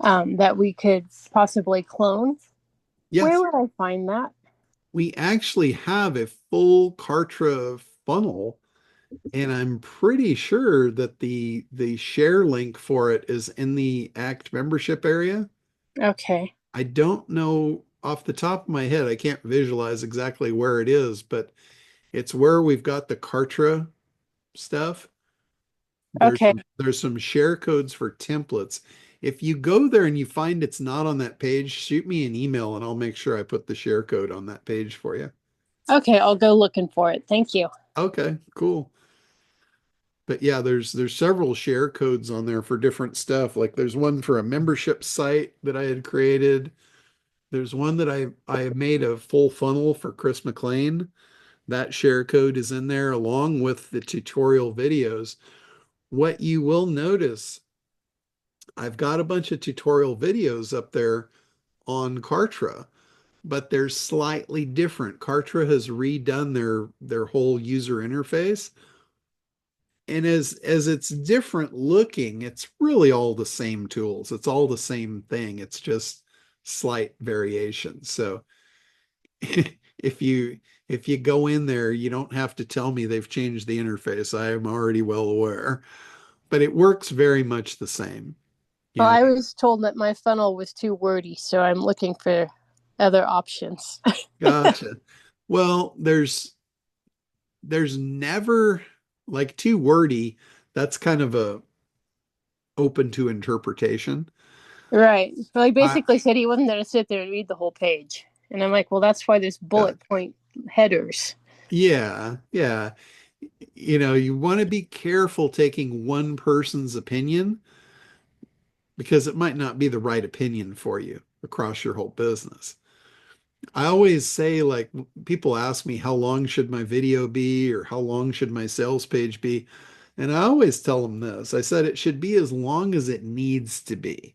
that we could possibly clone. Yes. Where would I find that? We actually have a full Kartra funnel, and I'm pretty sure that the share link for it is in the ACT membership area. Okay. I don't know off the top of my head. I can't visualize exactly where it is, but it's where we've got the Kartra stuff. Okay. There's some share codes for templates. If you go there and you find it's not on that page, shoot me an email and I'll make sure I put the share code on that page for you. Okay, I'll go looking for it. Thank you. Okay, cool. But yeah, there's several share codes on there for different stuff. Like there's one for a membership site that I had created. There's one that I have made a full funnel for Chris McLean. That share code is in there along with the tutorial videos. What you will notice, I've got a bunch of tutorial videos up there on Kartra, but they're slightly different. Kartra has redone their whole user interface. And as it's different looking, it's really all the same tools. It's all the same thing. It's just slight variations. So if you go in there, you don't have to tell me they've changed the interface. I am already well aware, but it works very much the same. Well, know, I was told that my funnel was too wordy, so I'm looking for other options. gotcha. Well, there's never like too wordy. That's kind of a open to interpretation. Right. Well, he I basically said he wasn't going to sit there and read the whole page. And I'm like, well, that's why there's got bullet point headers. yeah, yeah. You know, you want to be careful taking one person's opinion because it might not be the right opinion for you across your whole business. I always say, like, people ask me, how long should my video be or how long should my sales page be? And I always tell them this. I said it should be as long as it needs to be.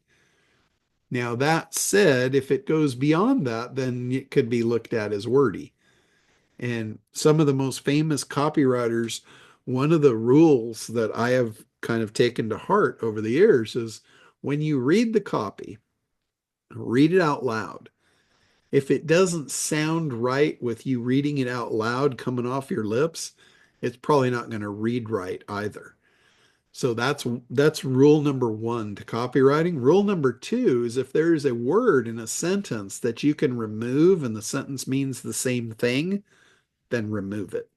Now, that said, if it goes beyond that, then it could be looked at as wordy. And some of the most famous copywriters, one of the rules that I have kind of taken to heart over the years is when you read the copy, read it out loud. If it doesn't sound right with you reading it out loud coming off your lips, it's probably not going to read right either. So that's rule number one to copywriting. Rule number two is if there is a word in a sentence that you can remove and the sentence means the same thing, then remove it.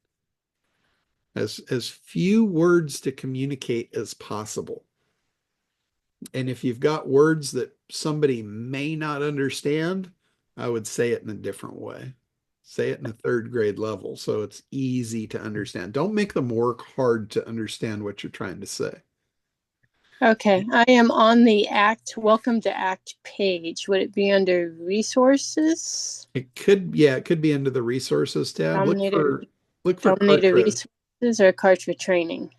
As few words to communicate as possible. And if you've got words that somebody may not understand, I would say it in a different way. Say it in a third grade level so it's easy to understand. Don't make them work hard to understand what you're trying to say. Okay, I am on the ACT, Welcome to ACT page. Would it be under resources? Yeah, it could be under the resources tab. Dominator, Look for Dominator Kartra, resources or Kartra training?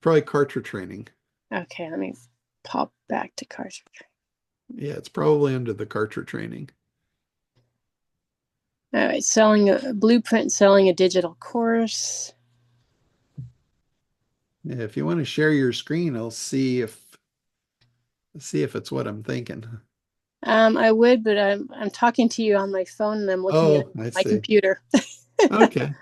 probably Kartra training. Okay, let me pop back to Kartra training. Yeah, it's probably under the Kartra training. All right, selling a blueprint, selling a digital course. Yeah, if you want to share your screen, I'll see if it's what I'm thinking. I would, but I'm talking to you on my phone and I'm looking at Oh, I my see. computer. Okay.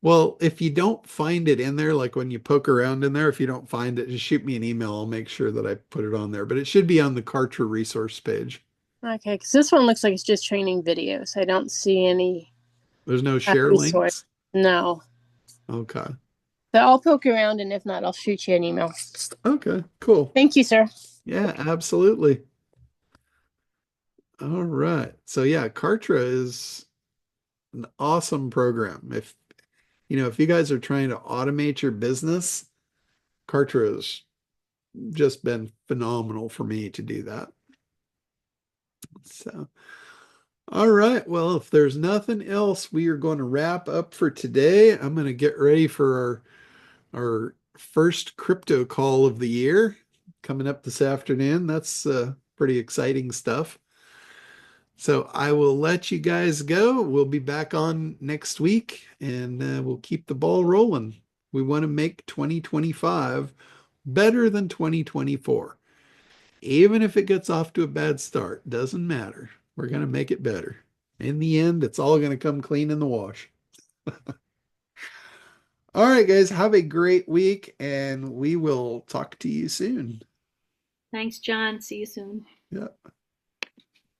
Well, if you don't find it in there, like when you poke around in there, if you don't find it, just shoot me an email. I'll make sure that I put it on there. But it should be on the Kartra resource page. Okay, because this one looks like it's just training videos. I don't see any There's no share resource. links. No. Okay. So I'll poke around, and if not, I'll shoot you an email. Okay, cool. Thank you, sir. Yeah, absolutely. All right. So yeah, Kartra is an awesome program. If you guys are trying to automate your business, Kartra has just been phenomenal for me to do that. So, all right. Well, if there's nothing else, we are going to wrap up for today. I'm going to get ready for our first crypto call of the year coming up this afternoon. That's pretty exciting stuff. So I will let you guys go. We'll be back on next week and we'll keep the ball rolling. We want to make 2025 better than 2024. Even if it gets off to a bad start, doesn't matter. We're going to make it better. In the end, it's all going to come clean in the wash. All right, guys, have a great week and we will talk to you soon. Thanks, John. See you soon. Yeah.